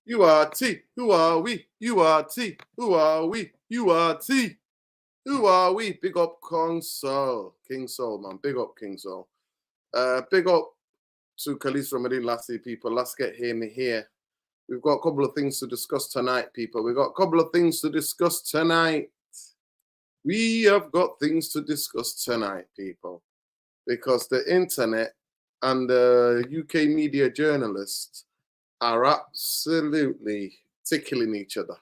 You are T. Who are we? You are T. Who are we? You are T. Who are we? Big up King Soul. King Soul, man. Big up King Soul. Big up to Khalis Ramadan Lassie, people. Let's get him here. We've got a couple of things to discuss tonight, people. We've got a couple of things to discuss tonight. We have got things to discuss tonight, people. Because the internet and the UK media journalists are absolutely tickling each other.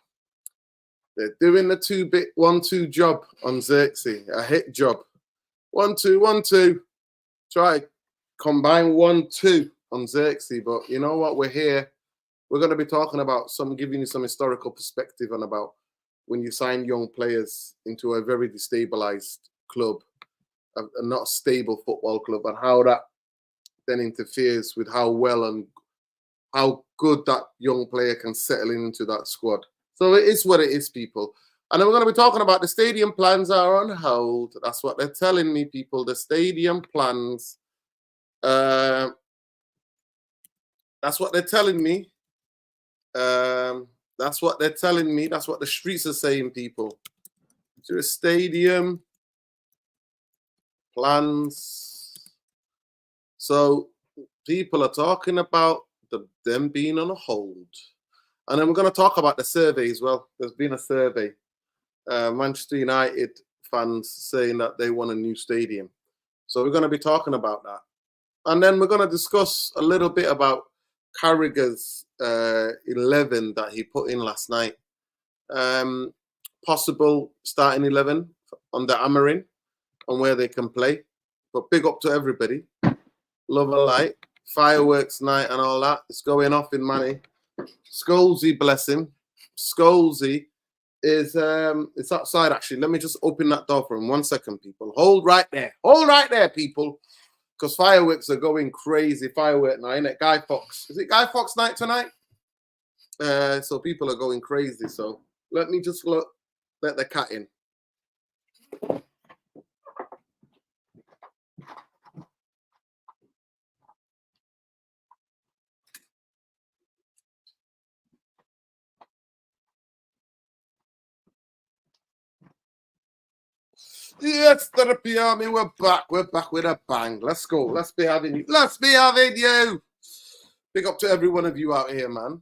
They're doing the 2-bit 1-2 job on Zirkzee, a hit job. 1-2, 1-2. Try combine 1-2 on Zirkzee, but you know what? We're here. We're going to be talking about giving you some historical perspective on about when you sign young players into a very destabilized club, a not stable football club, and how that then interferes with how well and how good that young player can settle into that squad. So it is what it is, people. And then we're going to be talking about the stadium plans are on hold. That's what they're telling me, people. The stadium plans. That's what they're telling me. That's what they're telling me. That's what the streets are saying, people. To the stadium plans. So people are talking about them being on a hold. And then we're going to talk about the survey as well. There's been a survey. Manchester United fans saying that they want a new stadium. So we're going to be talking about that. And then we're going to discuss a little bit about Carragher's 11 that he put in last night. Possible starting 11 under Amorim and where they can play. But big up to everybody. Love and light. Fireworks night and all that. It's going off in Manny. Zirkzee, bless him. Zirkzee is it's outside actually. Let me just open that door for him. 1 second, people. Hold right there. Hold right there, people. Because fireworks are going crazy. Firework night, isn't it? Guy Fawkes. Is it Guy Fawkes night tonight? So people are going crazy. So let me just let the cat in. Yes, Therapy Army, we're back. We're back with a bang. Let's go. Let's be having you. Let's be having you. Big up to every one of you out here, man.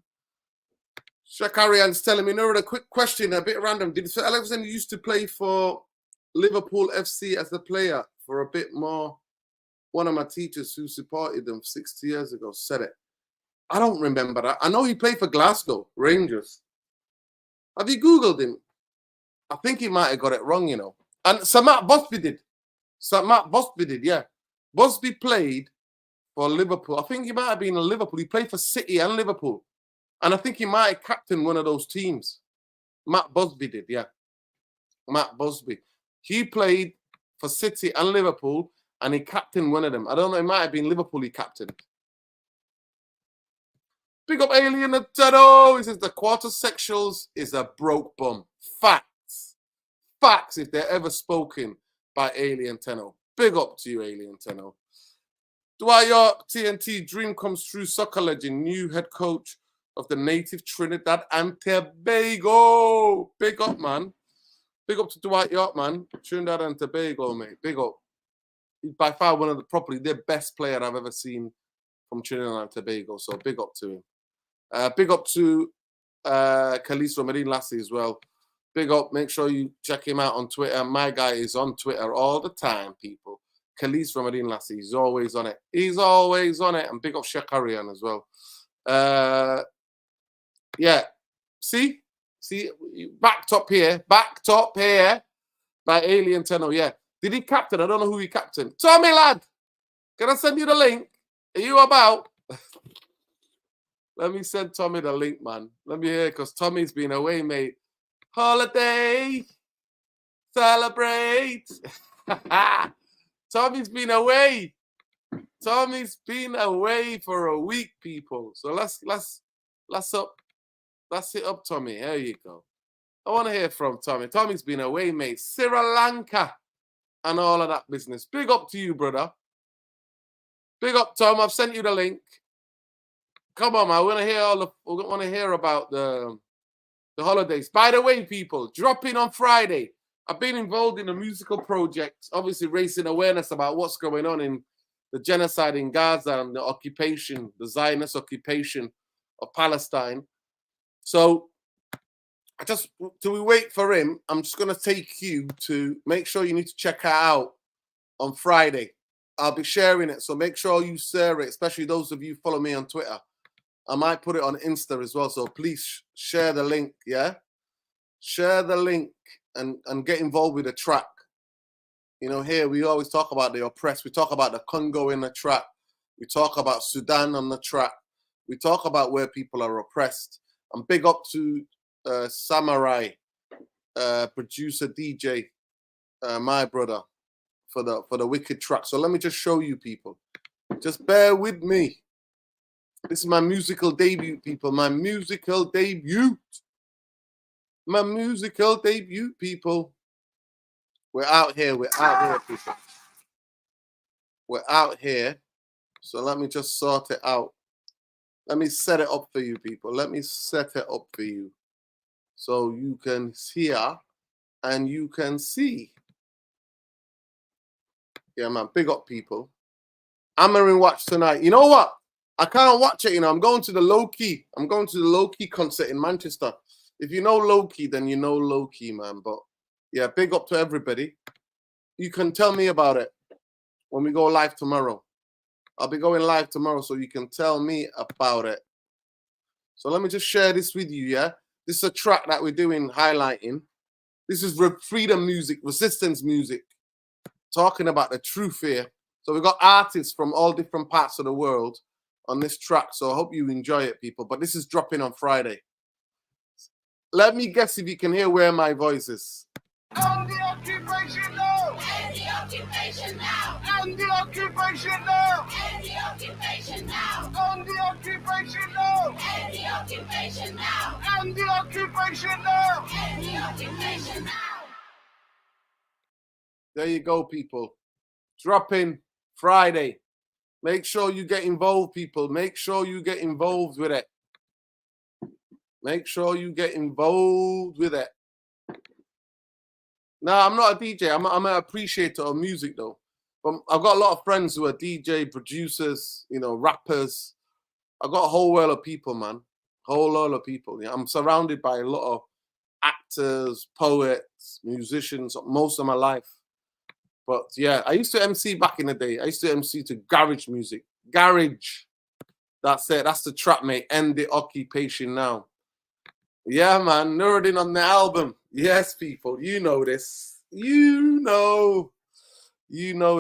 Shakarian's telling me, no, a quick question, a bit random. Did Sir Alexander used to play for Liverpool FC as a player for a bit more? One of my teachers who supported them 60 years ago said it. I don't remember that. I know he played for Glasgow Rangers. Have you Googled him? I think he might have got it wrong, you know. And Sir Matt Busby did. Sir Matt Busby did, yeah. Busby played for Liverpool. I think he might have been in Liverpool. He played for City and Liverpool. And I think he might have captained one of those teams. Matt Busby did, yeah. Matt Busby. He played for City and Liverpool, and he captained one of them. I don't know, it might have been Liverpool he captained. Big up Alien Nintendo. He says the quarter sexuals is a broke bum. Facts. Facts if they're ever spoken by Alien Tenno. Big up to you, Alien Tenno. Dwight Yorke, TNT, dream comes true, soccer legend, new head coach of the native Trinidad and Tobago. Big up, man. Big up to Dwight Yorke, man. Trinidad and Tobago, mate. Big up. He's by far one of the best player I've ever seen from Trinidad and Tobago. So big up to him. Big up to Khalis Ramadan Lassie as well. Big up. Make sure you check him out on Twitter. My guy is on Twitter all the time, people. Khalis Ramadan Lassie. He's always on it. He's always on it. And big up Shakarian as well. Yeah. See, backed up here by Alien Tenno. Yeah. Did he captain? I don't know who he captained. Tommy, lad, can I send you the link? Are you about? Let me send Tommy the link, man. Let me hear, because Tommy's been away, mate. Holiday. Celebrate. Tommy's been away. Tommy's been away for a week, people. So let's hit up Tommy. There you go. I want to hear from Tommy. Tommy's been away, mate. Sri Lanka and all of that business. Big up to you, brother. Big up, Tom. I've sent you the link. Come on, man. We want to hear about the holidays. By the way, people, dropping on Friday. I've been involved in a musical project, obviously raising awareness about what's going on in the genocide in Gaza and the occupation, the Zionist occupation of Palestine. So till we wait for him, I'm just going to take you to make sure you need to check her out on Friday. I'll be sharing it, so make sure you share it, especially those of you who follow me on Twitter. I might put it on Insta as well, so please share the link, yeah? Share the link and get involved with the track. You know, here we always talk about the oppressed. We talk about the Congo in the track. We talk about Sudan on the track. We talk about where people are oppressed. And big up to Samurai, producer DJ, my brother, for the wicked track. So let me just show you, people. Just bear with me. This is my musical debut, people. My musical debut. My musical debut, people. We're out here. We're out here, people. We're out here. So let me just sort it out. Let me set it up for you, people. Let me set it up for you. So you can hear and you can see. Yeah, man. Big up, people. Amorim watch tonight. You know what? I can't watch it, you know. I'm going to the low-key. I'm going to the low-key concert in Manchester. If you know low-key, then you know low-key, man. But yeah, big up to everybody. You can tell me about it when we go live tomorrow. I'll be going live tomorrow, so you can tell me about it. So let me just share this with you, yeah? This is a track that we're doing, highlighting. This is freedom music, resistance music, talking about the truth here. So we've got artists from all different parts of the world on this track. So I hope you enjoy it, people. But this is dropping on Friday. Let me guess if you can hear where my voice is. On the occupation now! End the occupation now! End the occupation now! End the occupation now! On the occupation now! End the occupation now! End the occupation now! End the occupation now! There you go, people. Dropping Friday. Make sure you get involved, people. Make sure you get involved with it. Make sure you get involved with it. No, I'm not a DJ. I'm an appreciator of music, though. But I've got a lot of friends who are DJ, producers, you know, rappers. I've got a whole world of people, man. Whole lot of people. Yeah, I'm surrounded by a lot of actors, poets, musicians, most of my life. But yeah, I used to MC back in the day. I used to MC to garage music. Garage. That's it. That's the trap, mate. End the occupation now. Yeah, man. Nuruddin on the album. Yes, people. You know this. You know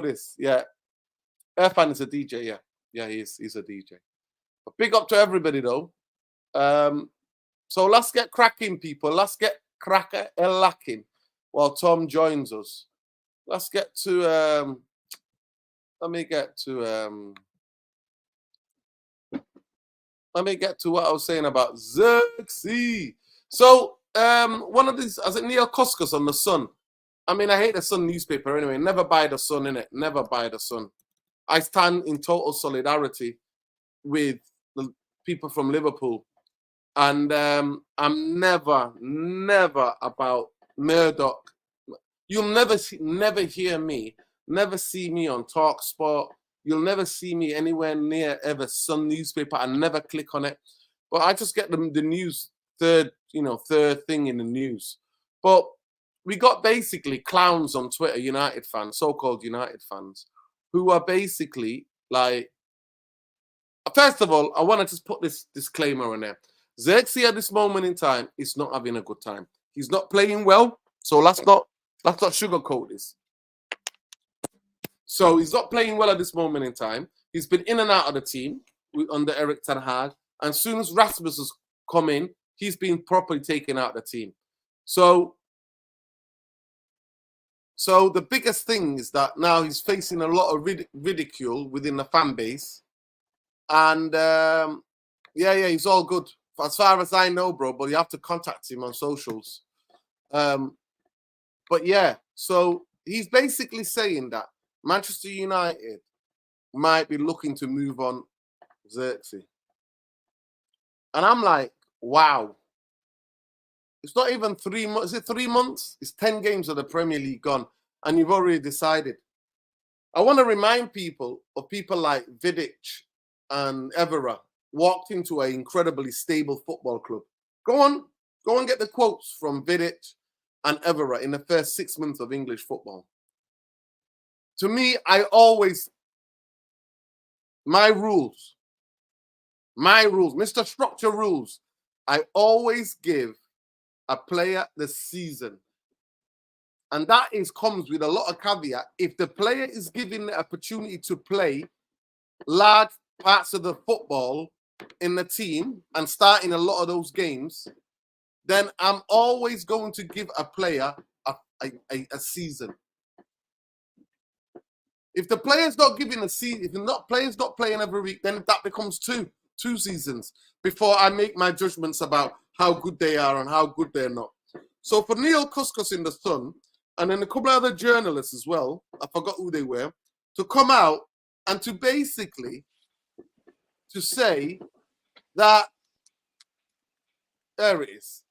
this. Yeah. Irfan is a DJ. Yeah. Yeah, he's a DJ. But big up to everybody, though. So let's get cracking, people. Let's get lacking while Tom joins us. Let's get to let me get to what I was saying about Zirkzee. So one of these, as it Neil Coscus on the Sun. I mean, I hate the Sun newspaper anyway. Never buy the Sun, innit? Never buy the Sun. I stand in total solidarity with the people from Liverpool. And I'm never about Murdoch. You'll never hear me, never see me on TalkSport. You'll never see me anywhere near ever Sun newspaper. I never click on it. But I just get the news third thing in the news. But we got basically clowns on Twitter, United fans, so-called United fans, who are basically like, first of all, I want to just put this disclaimer on there. Zirkzee at this moment in time is not having a good time. He's not playing well, so let's not sugarcoat this. So he's not playing well at this moment in time. He's been in and out of the team under Erik ten Hag. And as soon as Rasmus has come in, he's been properly taken out of the team. So the biggest thing is that now he's facing a lot of ridicule within the fan base. And yeah, he's all good. As far as I know, bro, but you have to contact him on socials. But yeah, so he's basically saying that Manchester United might be looking to move on Zirkzee. And I'm like, wow. It's not even 3 months. Is it 3 months? It's 10 games of the Premier League gone, and you've already decided. I want to remind people of people like Vidic and Evra walked into an incredibly stable football club. Go and get the quotes from Vidic and Evra in the first 6 months of English football. To me, my rules, Mr. Structure rules, I always give a player the season. And that comes with a lot of caveat. If the player is given the opportunity to play large parts of the football in the team and start in a lot of those games, then I'm always going to give a player a season. If the player's not giving a season, if the player's not playing every week, then that becomes two seasons before I make my judgments about how good they are and how good they're not. So for Neil Couscous in the Sun, and then a couple of other journalists as well, I forgot who they were, to come out and to basically to say that there it is.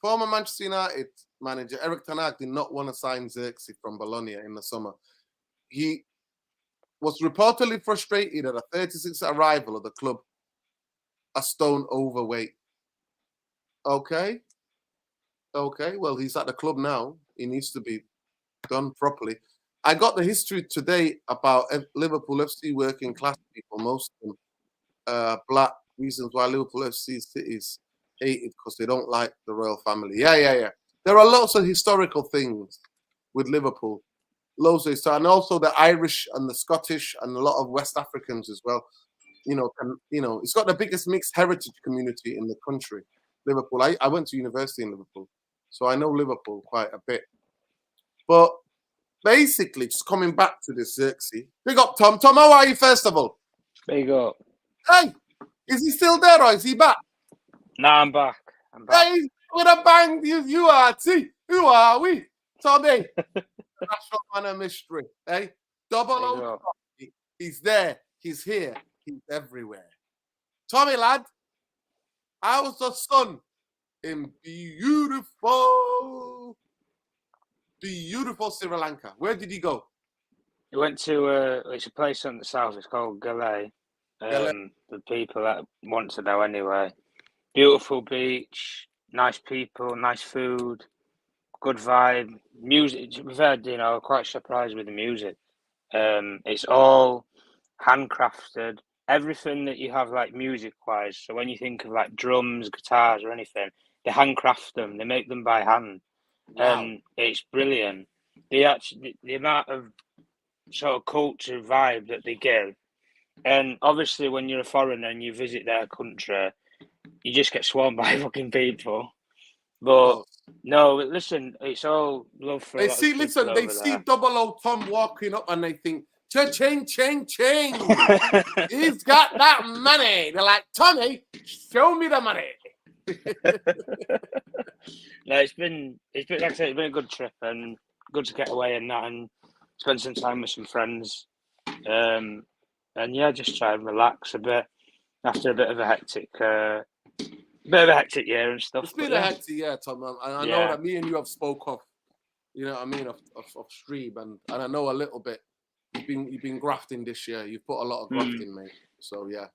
Former Manchester United manager Erik ten Hag did not want to sign Zirkzee from Bologna in the summer. He was reportedly frustrated at a 36th arrival of the club, a stone overweight. Okay, well, he's at the club now. He needs to be done properly. I got the history today about Liverpool FC working class people, most of them black, reasons why Liverpool FC cities hated because they don't like the royal family. Yeah. There are lots of historical things with Liverpool. Loads of history. And also the Irish and the Scottish and a lot of West Africans as well. It's got the biggest mixed heritage community in the country, Liverpool. I went to university in Liverpool, so I know Liverpool quite a bit. But basically, just coming back to this Zirkzee. Big up, Tom. Tom, how are you, first of all? Big up. Hey, is he still there or is he back? No, I'm back. Hey, with a bang, you are. See, who are we? Tommy. That's not a mystery. Hey, double O. He's there. He's here. He's everywhere. Tommy, lad, how's the sun in beautiful Sri Lanka? Where did he go? He went to it's a place on the south. It's called Galay. The people that want to know anyway. Beautiful beach, nice people, nice food, good vibe, music. To be fair, quite surprised with the music. It's all handcrafted. Everything that you have, like music-wise. So when you think of like drums, guitars, or anything, they handcraft them. They make them by hand. Wow. It's brilliant. The amount of sort of culture vibe that they give, and obviously when you're a foreigner and you visit their country, you just get swarmed by fucking people. But no, listen, it's all love for. They see Double O Tom walking up and they think, cha-ching, ching, ching. He's got that money. They're like, Tommy, show me the money. No, it's been like I said, it's been a good trip and good to get away and that and spend some time with some friends. And yeah, just try and relax a bit after a bit of a hectic year and stuff. It's been a hectic year, Tom. I know that me and you have spoke of, you know what I mean, of stream and I know a little bit. You've been grafting this year. You've put a lot of grafting, mate. So yeah,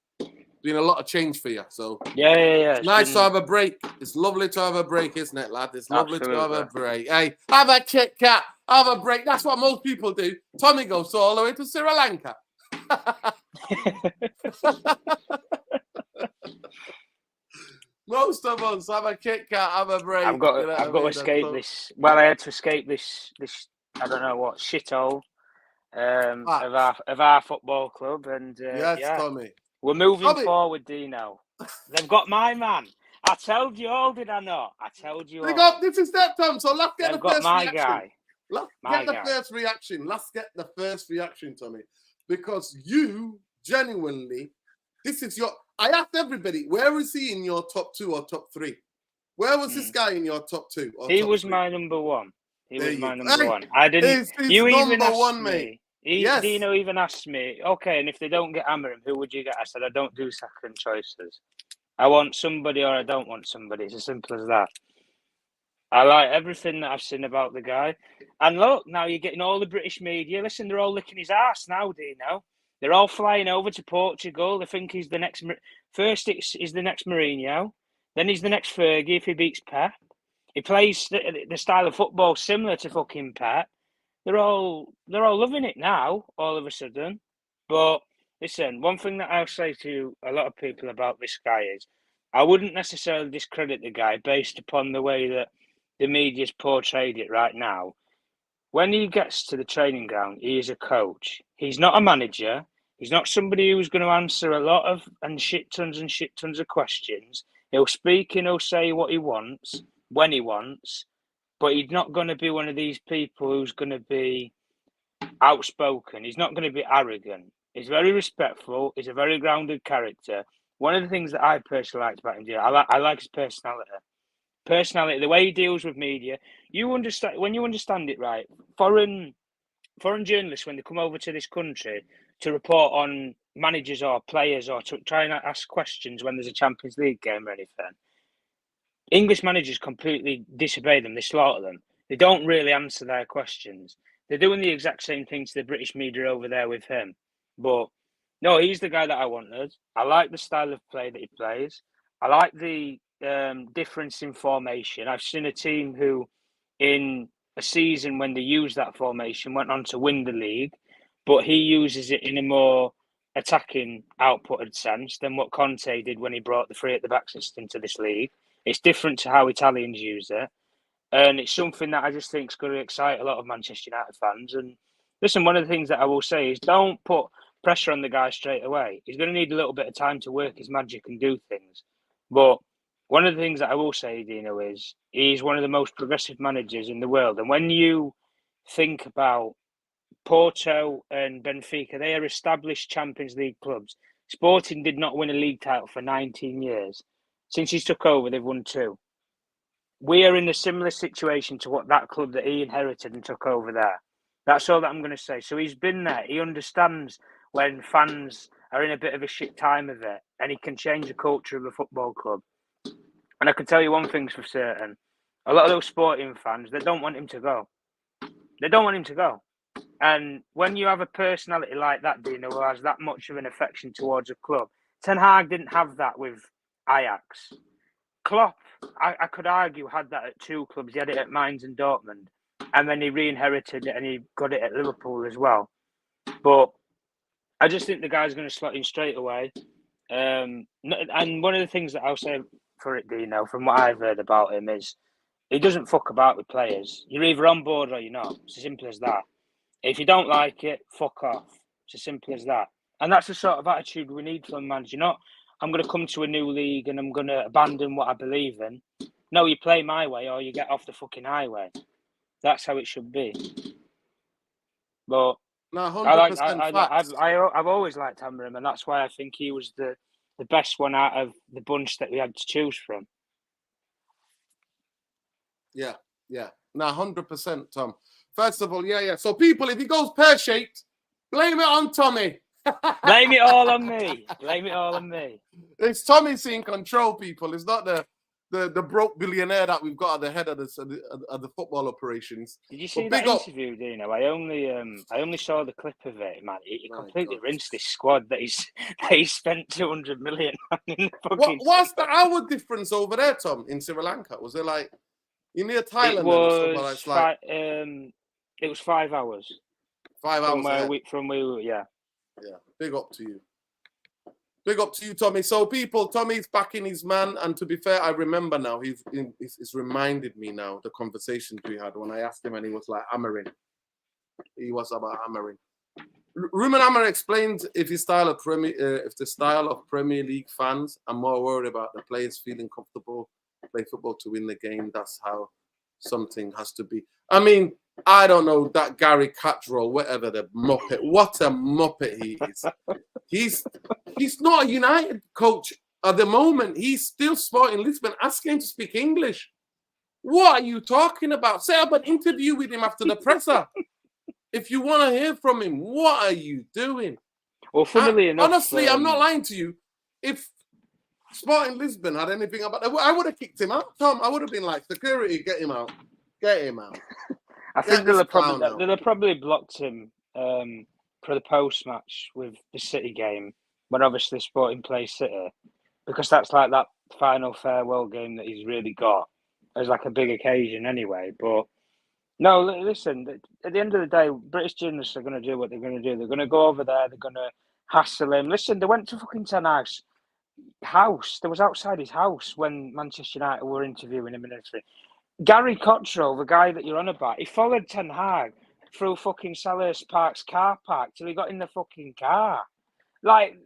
been a lot of change for you. So yeah. It's nice to have a break. It's lovely to have a break, isn't it, lad? It's lovely to have a break. Hey, have a Kit Kat, have a break. That's what most people do. Tommy goes all the way to Sri Lanka. Most of us have a Kit Kat, have a break. I've got to escape this. Well, I had to escape this. I don't know what shithole of our football club, and Tommy, we're moving forward. Dino, they've got my man. I told you all, did I not? I told you all. This is that time. So let's get the first reaction. Guy. Let's get the first reaction, Tommy, because you genuinely, this is your. I asked everybody, where is he in your top 2 or top 3? Where was this guy in your top 2? He was my number 1. He was my number 1. I didn't. You even asked me. Dino even asked me, okay, and if they don't get Amorim, who would you get? I said, I don't do second choices. I want somebody or I don't want somebody. It's as simple as that. I like everything that I've seen about the guy. And look, now you're getting all the British media. Listen, they're all licking his ass now, do you know? They're all flying over to Portugal. They think he's the next... First, he's the next Mourinho. Then he's the next Fergie if he beats Pep. He plays the style of football similar to fucking Pep. They're all loving it now, all of a sudden. But listen, one thing that I'll say to a lot of people about this guy is I wouldn't necessarily discredit the guy based upon the way that the media's portrayed it right now. When he gets to the training ground, he is a coach. He's not a manager. He's not somebody who's going to answer a lot of and shit tons of questions. He'll speak and he'll say what he wants when he wants, but he's not going to be one of these people who's going to be outspoken. He's not going to be arrogant. He's very respectful. He's a very grounded character. One of the things that I personally liked about him, I like his personality. The way he deals with media. You understand when you understand it right. Foreign journalists, when they come over to this country to report on managers or players or to try and ask questions when there's a Champions League game or anything, English managers completely disobey them. They slaughter them. They don't really answer their questions. They're doing the exact same thing to the British media over there with him. But no, he's the guy that I wanted. I like the style of play that he plays. I like the difference in formation. I've seen a team who, in a season when they used that formation, went on to win the league, but he uses it in a more attacking, outputted sense than what Conte did when he brought the three at the back system to this league. It's different to how Italians use it. And it's something that I just think is going to excite a lot of Manchester United fans. And listen, one of the things that I will say is don't put pressure on the guy straight away. He's going to need a little bit of time to work his magic and do things. But one of the things that I will say, Dino, is he's one of the most progressive managers in the world. And when you think about Porto and Benfica, they are established Champions League clubs. Sporting did not win a league title for 19 years. Since he's took over, they've won 2. We are in a similar situation to what that club that he inherited and took over there. That's all that I'm going to say. So he's been there. He understands when fans are in a bit of a shit time of it, and he can change the culture of a football club. And I can tell you one thing's for certain. A lot of those Sporting fans, they don't want him to go. They don't want him to go. And when you have a personality like that, Dino, who has that much of an affection towards a club, Ten Hag didn't have that with Ajax. Klopp, I could argue, had that at 2 clubs. He had it at Mainz and Dortmund. And then he re-inherited it and he got it at Liverpool as well. But I just think the guy's going to slot in straight away. And one of the things that I'll say for it, Dino, from what I've heard about him, is he doesn't fuck about with players. You're either on board or you're not. It's as simple as that. If you don't like it, fuck off. It's as simple as that. And that's the sort of attitude we need from managers. Not, I'm going to come to a new league and I'm going to abandon what I believe in. No, you play my way or you get off the fucking highway. That's how it should be. But No, 100% I've always liked Amorim, and that's why I think he was the best one out of the bunch that we had to choose from. Yeah. No, 100%, Tom. First of all, yeah. So people, if he goes pear-shaped, blame it on Tommy. Blame it all on me. Blame it all on me. It's Tommy's in control, people. It's not the broke billionaire that we've got at the head of the football operations. Did you see that interview, Dino? I only saw the clip of it, man. He completely rinsed this squad that he spent 200 million on in the fucking. What's the hour difference over there, Tom, in Sri Lanka? Was it like you near Thailand? It was 5 hours. 5 hours from where we were, yeah. Yeah, big up to you. Big up to you, Tommy. So, people, Tommy's backing his man. And to be fair, I remember now, he's reminded me now, the conversations we had when I asked him and he was like, Amorim. He was about Amorim. Ruben Amorim explained if the style of Premier League fans are more worried about the players feeling comfortable, play football to win the game. That's how something has to be. I mean, I don't know, that Gary Cattrall, whatever, the muppet. What a muppet he is. He's not a United coach at the moment. He's still Sporting Lisbon. Ask him to speak English. What are you talking about? Set up an interview with him after the presser. If you want to hear from him, what are you doing? Well, funnily enough... Honestly, I'm not lying to you. If Sporting Lisbon had anything about that, I would have kicked him out, Tom. I would have been like, security, get him out. Get him out. I think they'll out. have probably blocked him for the post-match with the City game, when obviously Sporting plays City, because that's like that final farewell game that he's really got as like a big occasion anyway. But no, listen, at the end of the day, British journalists are going to do what they're going to do. They're going to go over there, they're going to hassle him. Listen, they went to fucking Ten Hag's house. They was outside his house when Manchester United were interviewing him in Italy. Gary Cottrell, the guy that you're on about, he followed Ten Hag through fucking Selhurst Park's car park till he got in the fucking car. Like,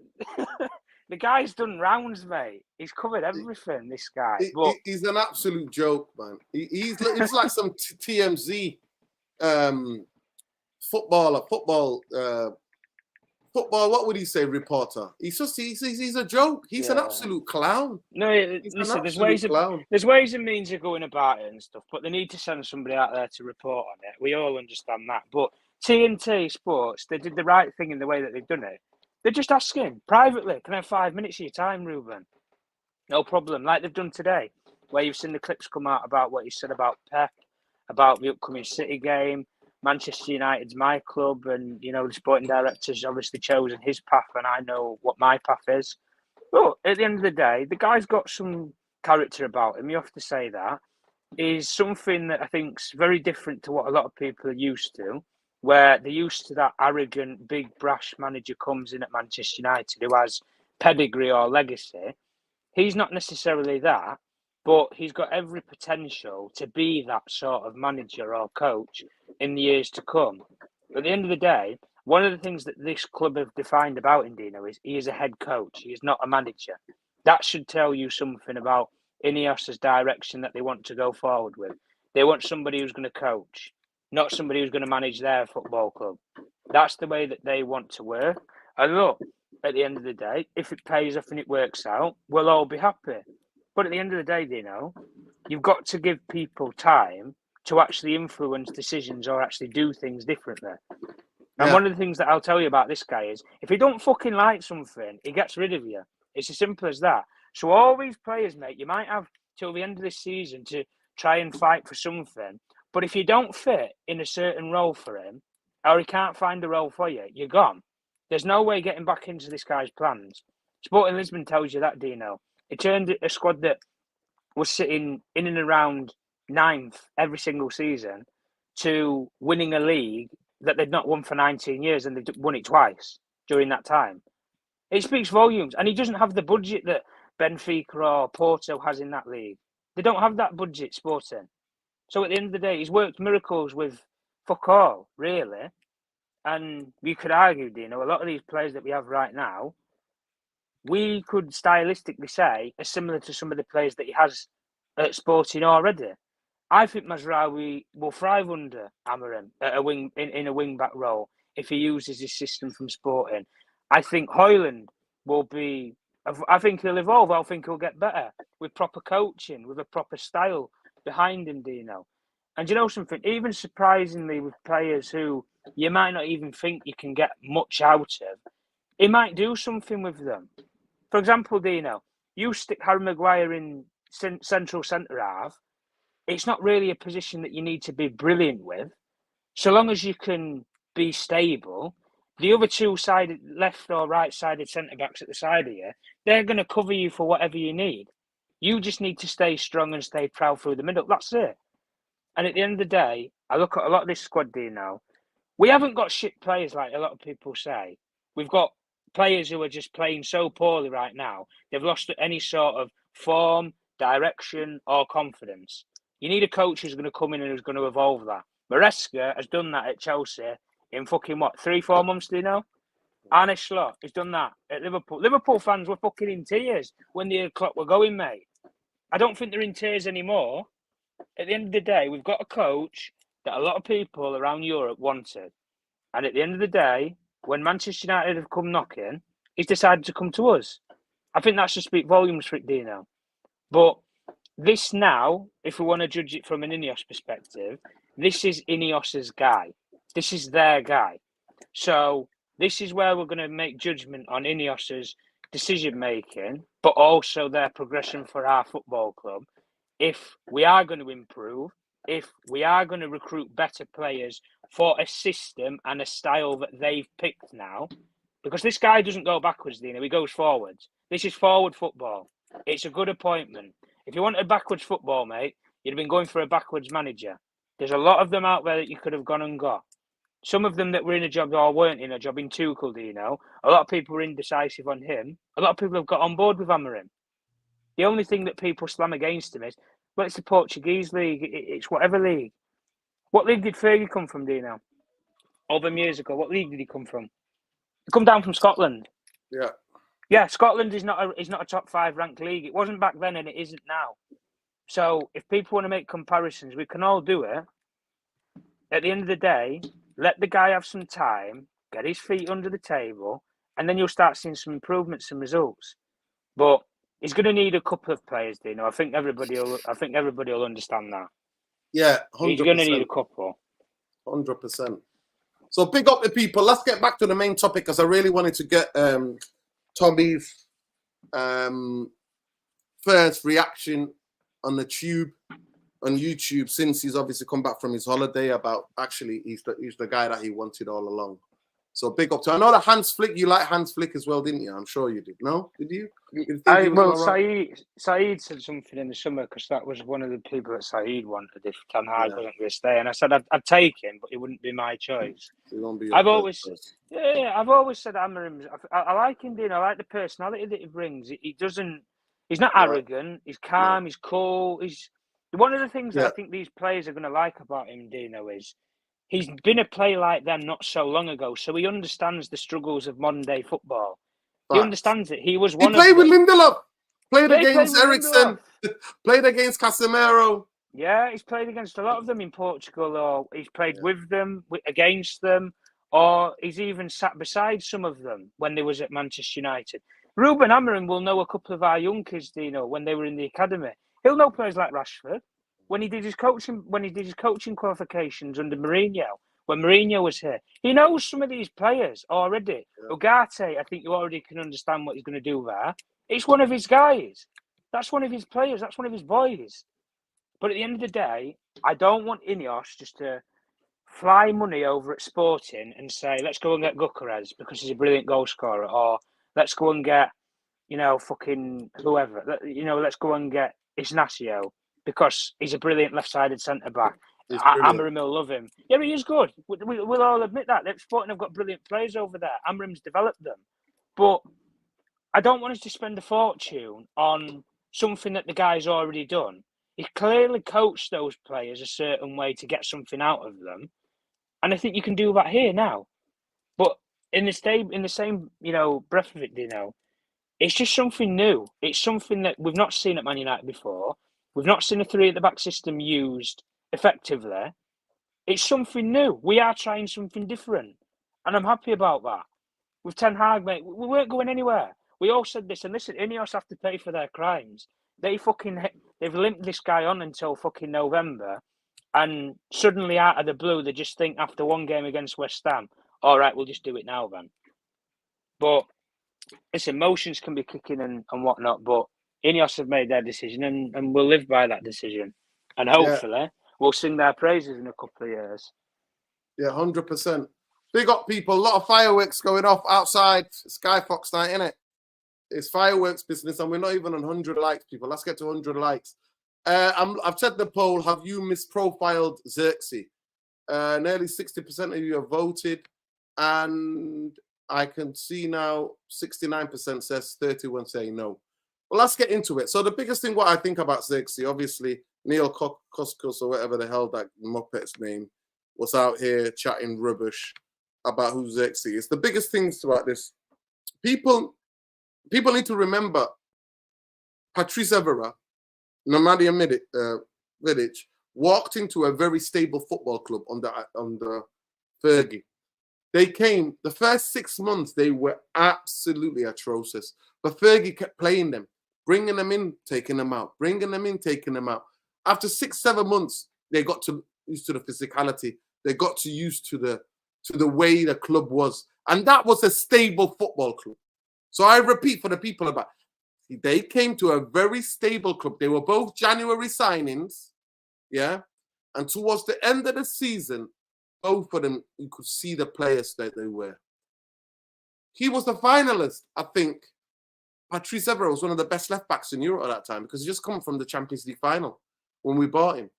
the guy's done rounds, mate. He's covered everything, this guy. He's an absolute joke, man. He's like some TMZ football, what would he say, reporter? He's a joke. He's an absolute clown. No, listen, there's ways and means of going about it and stuff, but they need to send somebody out there to report on it. We all understand that. But TNT Sports, they did the right thing in the way that they've done it. They're just asking privately, can I have 5 minutes of your time, Ruben? No problem, like they've done today, where you've seen the clips come out about what you said about Pep, about the upcoming City game. Manchester United's my club, and you know the sporting director's obviously chosen his path, and I know what my path is. But at the end of the day, the guy's got some character about him. You have to say that is something that I think's very different to what a lot of people are used to, where they're used to that arrogant, big, brash manager comes in at Manchester United who has pedigree or legacy. He's not necessarily that, but he's got every potential to be that sort of manager or coach in the years to come. At the end of the day, one of the things that this club have defined about Indino is he is a head coach. He is not a manager. That should tell you something about INEOS's direction that they want to go forward with. They want somebody who's going to coach, not somebody who's going to manage their football club. That's the way that they want to work. And look, at the end of the day, if it pays off and it works out, we'll all be happy. But at the end of the day, Dino, you've got to give people time to actually influence decisions or actually do things differently. And one of the things that I'll tell you about this guy is, if he don't fucking like something, he gets rid of you. It's as simple as that. So all these players, mate, you might have till the end of this season to try and fight for something. But if you don't fit in a certain role for him, or he can't find a role for you, you're gone. There's no way getting back into this guy's plans. Sporting Lisbon tells you that, Dino. It turned a squad that was sitting in and around 9th every single season to winning a league that they'd not won for 19 years, and they've won it twice during that time. It speaks volumes. And he doesn't have the budget that Benfica or Porto has in that league. They don't have that budget, Sporting. So at the end of the day, he's worked miracles with fuck all, really. And you could argue, Dino, a lot of these players that we have right now, we could stylistically say are similar to some of the players that he has at Sporting already. I think Mazraoui will thrive under Amorim at in a wing-back role if he uses his system from Sporting. I think Højlund will be... I think he'll evolve. I think he'll get better with proper coaching, with a proper style behind him, Dino. And you know something? Even surprisingly with players who you might not even think you can get much out of, he might do something with them. For example, Dino, you stick Harry Maguire in central centre-half, it's not really a position that you need to be brilliant with. So long as you can be stable, the other two-sided, left or right-sided centre-backs at the side of you, they're going to cover you for whatever you need. You just need to stay strong and stay proud through the middle. That's it. And at the end of the day, I look at a lot of this squad, Dino. We haven't got shit players like a lot of people say. We've got players who are just playing so poorly right now, they've lost any sort of form, direction, or confidence. You need a coach who's going to come in and who's going to evolve that. Maresca has done that at Chelsea in fucking, 3-4 months, do you know? Arne Slot has done that at Liverpool. Liverpool fans were fucking in tears when the clock were going, mate. I don't think they're in tears anymore. At the end of the day, we've got a coach that a lot of people around Europe wanted. And at the end of the day, when Manchester United have come knocking, he's decided to come to us. I think that should speak volumes for it, Dino. But this now, if we want to judge it from an INEOS perspective, this is INEOS's guy. This is their guy. So this is where we're going to make judgment on INEOS's decision-making, but also their progression for our football club. If we are going to improve, if we are going to recruit better players for a system and a style that they've picked now, because this guy doesn't go backwards, Dino, he goes forwards. This is forward football. It's a good appointment. If you wanted backwards football, mate, you'd have been going for a backwards manager. There's a lot of them out there that you could have gone and got. Some of them that were in a job or weren't in a job in Tuchel, Dino. A lot of people were indecisive on him. A lot of people have got on board with Amorim. The only thing that people slam against him is, well, it's the Portuguese league. It's whatever league. What league did Fergie come from, Dino? All them years ago. What league did he come from? He come down from Scotland. Yeah. Yeah, Scotland is not a top 5 ranked league. It wasn't back then and it isn't now. So if people want to make comparisons, we can all do it. At the end of the day, let the guy have some time, get his feet under the table, and then you'll start seeing some improvements and results. But he's going to need a couple of players, Dino. I think everybody will understand that. Yeah, 100%. He's going to need a couple. 100%. So pick up the people. Let's get back to the main topic because I really wanted to get Tommy's first reaction on YouTube since he's obviously come back from his holiday about actually he's the guy that he wanted all along. So big up to. I know that Hans Flick, you like Hans Flick as well, didn't you? I'm sure you did. No, did you? Saeed said something in the summer because that was one of the people that Saeed wanted if Ten Hag wasn't going to stay, and I said I'd take him, but it wouldn't be my choice. I've always said Amorim. I like him, Dean. I like the personality that he brings. He's not arrogant. He's calm. He's cool. He's one of the things that I think these players are going to like about him, Dino, is he's been a player like them not so long ago, so he understands the struggles of modern day football. He understands it. He was one. He played with Lindelof. Played against Eriksen. Played against Casemiro. Yeah, he's played against a lot of them in Portugal, or he's played with them, against them, or he's even sat beside some of them when they was at Manchester United. Ruben Amorim will know a couple of our young kids, Dino, when they were in the academy. He'll know players like Rashford. When he did his coaching qualifications under Mourinho, when Mourinho was here, he knows some of these players already. Yeah. Ugarte, I think you already can understand what he's going to do there. It's one of his guys. That's one of his players. That's one of his boys. But at the end of the day, I don't want INEOS just to fly money over at Sporting and say, let's go and get Gyökeres because he's a brilliant goal scorer, or let's go and get, fucking whoever. Let's go and get Ignacio because he's a brilliant left-sided centre-back. Amorim will love him. Yeah, he is good. We'll all admit that. Sporting have got brilliant players over there. Amorim's developed them. But I don't want us to spend a fortune on something that the guy's already done. He clearly coached those players a certain way to get something out of them. And I think you can do that here now. But in the same breath of it, it's just something new. It's something that we've not seen at Man United before. We've not seen a 3 at the back system used effectively. It's something new. We are trying something different. And I'm happy about that. With Ten Hag, mate, we weren't going anywhere. We all said this, and listen, INEOS have to pay for their crimes. They've limped this guy on until fucking November, and suddenly out of the blue, they just think after one game against West Ham, all right, we'll just do it now then. But listen, emotions can be kicking and whatnot, but INEOS have made their decision, and we'll live by that decision. And hopefully, we'll sing their praises in a couple of years. Yeah, 100%. Big up, people. A lot of fireworks going off outside Sky Fox night, innit? It's fireworks business, and we're not even on 100 likes, people. Let's get to 100 likes. I've said the poll, have you misprofiled Zirkzee? Nearly 60% of you have voted, and I can see now 69% says, 31 saying no. Well, let's get into it. So the biggest thing what I think about Zirkzee, obviously, Neil Koskos or whatever the hell that Muppet's name was out here chatting rubbish about who Zirkzee is. The biggest things about this, people need to remember Patrice Evra, Nomadia Village, walked into a very stable football club under Fergie. They came, the first 6 months, they were absolutely atrocious. But Fergie kept playing them, bringing them in, taking them out, bringing them in, taking them out. After 6-7 months, they got used to the physicality. They got used to the way the club was. And that was a stable football club. So I repeat for the people about They came to a very stable club. They were both January signings, yeah. And towards the end of the season, both of them, you could see the players that they were. He was the finalist, I think. Patrice Evra was one of the best left-backs in Europe at that time because he just come from the Champions League final when we bought him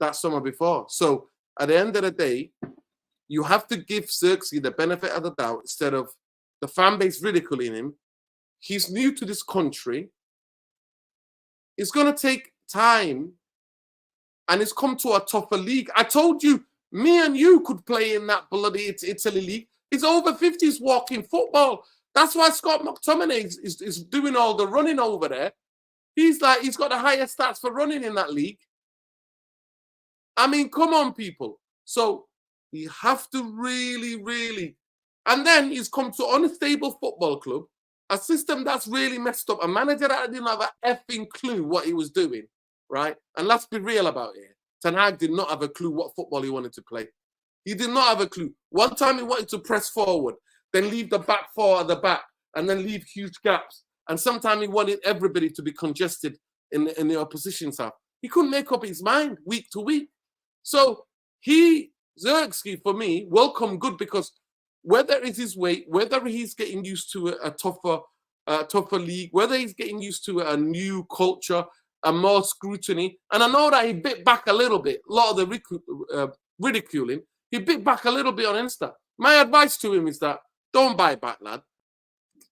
that summer before. So at the end of the day, you have to give Zirkzee the benefit of the doubt instead of the fan base ridiculing him. He's new to this country. It's going to take time, and it's come to a tougher league. I told you, me and you could play in that bloody Italy league. It's over 50s walking football. That's why Scott McTominay is doing all the running over there. He's got the highest stats for running in that league. I mean, come on, people. So you have to really, really... And then he's come to unstable football club, a system that's really messed up, a manager that didn't have an effing clue what he was doing, right? And let's be real about it. Ten Hag did not have a clue what football he wanted to play. He did not have a clue. One time he wanted to press forward, then leave the back four at the back, and then leave huge gaps. And sometimes he wanted everybody to be congested in the opposition's half. He couldn't make up his mind week to week. So Zirkzee, for me, will come good because whether it's his weight, whether he's getting used to a tougher league, whether he's getting used to a new culture, a more scrutiny, and I know that he bit back a little bit, a lot of the ridiculing, he bit back a little bit on Insta. My advice to him is that don't bite back, lad.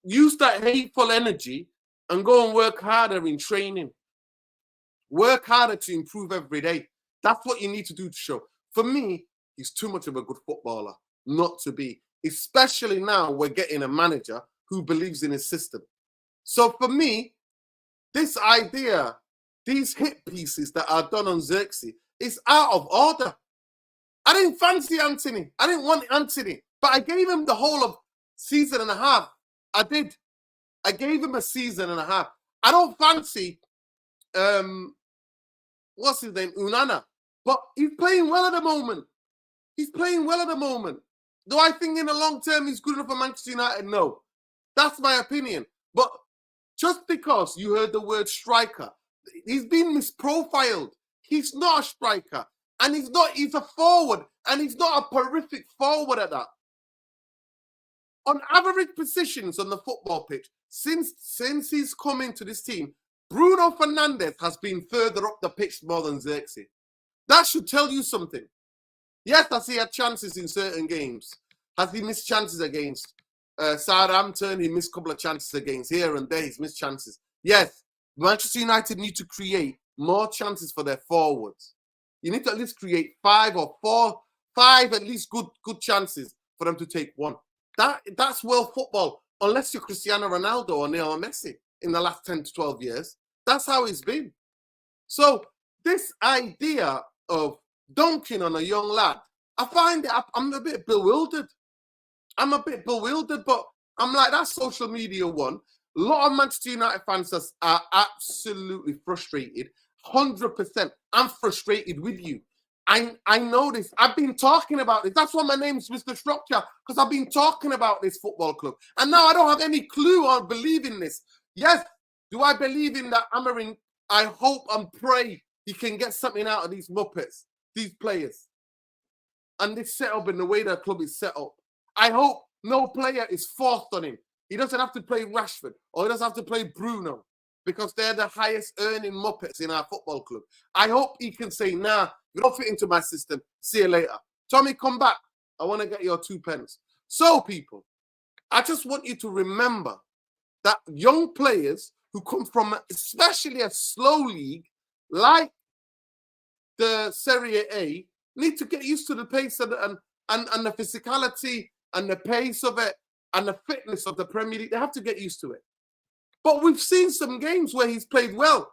Use that hateful energy and go and work harder in training. Work harder to improve every day. That's what you need to do to show. For me, he's too much of a good footballer not to be, especially now we're getting a manager who believes in his system. So for me, this idea, these hit pieces that are done on Zirkzee is out of order. I didn't fancy Anthony. I didn't want Anthony, but I gave him the whole of season and a half. I did. I gave him a season and a half. I don't fancy, what's his name, Unana, but he's playing well at the moment. He's playing well at the moment. Do I think in the long term he's good enough for Manchester United? No. That's my opinion. But just because you heard the word striker, he's been misprofiled. He's not a striker. And he's a forward. And he's not a horrific forward at that. On average positions on the football pitch, since he's come into this team, Bruno Fernandes has been further up the pitch more than Zirkzee. That should tell you something. Yes, has he had chances in certain games? Has he missed chances against Southampton? He missed a couple of chances against here and there. He's missed chances. Yes, Manchester United need to create more chances for their forwards. You need to at least create five at least good chances for them to take one. That's world football, unless you're Cristiano Ronaldo or Lionel Messi in the last 10 to 12 years. That's how it's been. So this idea of dunking on a young lad, I find it, I'm a bit bewildered. But I'm like, that's social media one. A lot of Manchester United fans are absolutely frustrated. 100%. I'm frustrated with you. I know this. I've been talking about this. That's why my name is Mr. Structure, because I've been talking about this football club. And now I don't have any clue on believing this. Yes, do I believe in that Amorim? I hope and pray he can get something out of these Muppets, these players. And this setup and the way the club is set up. I hope no player is forced on him. He doesn't have to play Rashford or he doesn't have to play Bruno because they're the highest earning Muppets in our football club. I hope he can say, nah, you don't fit into my system. See you later. Tommy, come back. I want to get your 2 pence. So, people, I just want you to remember that young players who come from especially a slow league like the Serie A need to get used to the pace and the physicality and the pace of it and the fitness of the Premier League. They have to get used to it. But we've seen some games where he's played well.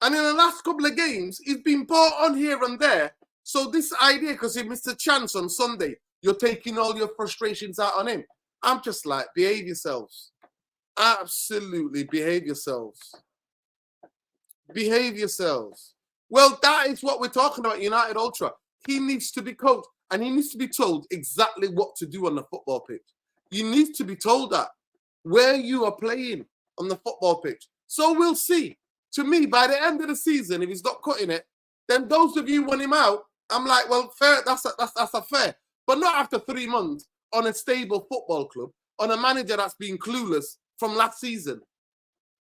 And in the last couple of games, he's been brought on here and there. So this idea, because he missed a chance on Sunday, you're taking all your frustrations out on him. I'm just like, behave yourselves. Absolutely behave yourselves. Behave yourselves. Well, that is what we're talking about, United Ultra. He needs to be coached and he needs to be told exactly what to do on the football pitch. You need to be told that where you are playing, on the football pitch. So we'll see. To me, by the end of the season, if he's not cutting it, then those of you want him out, I'm like, well, fair. That's a fair. But not after 3 months on a stable football club, on a manager that's been clueless from last season.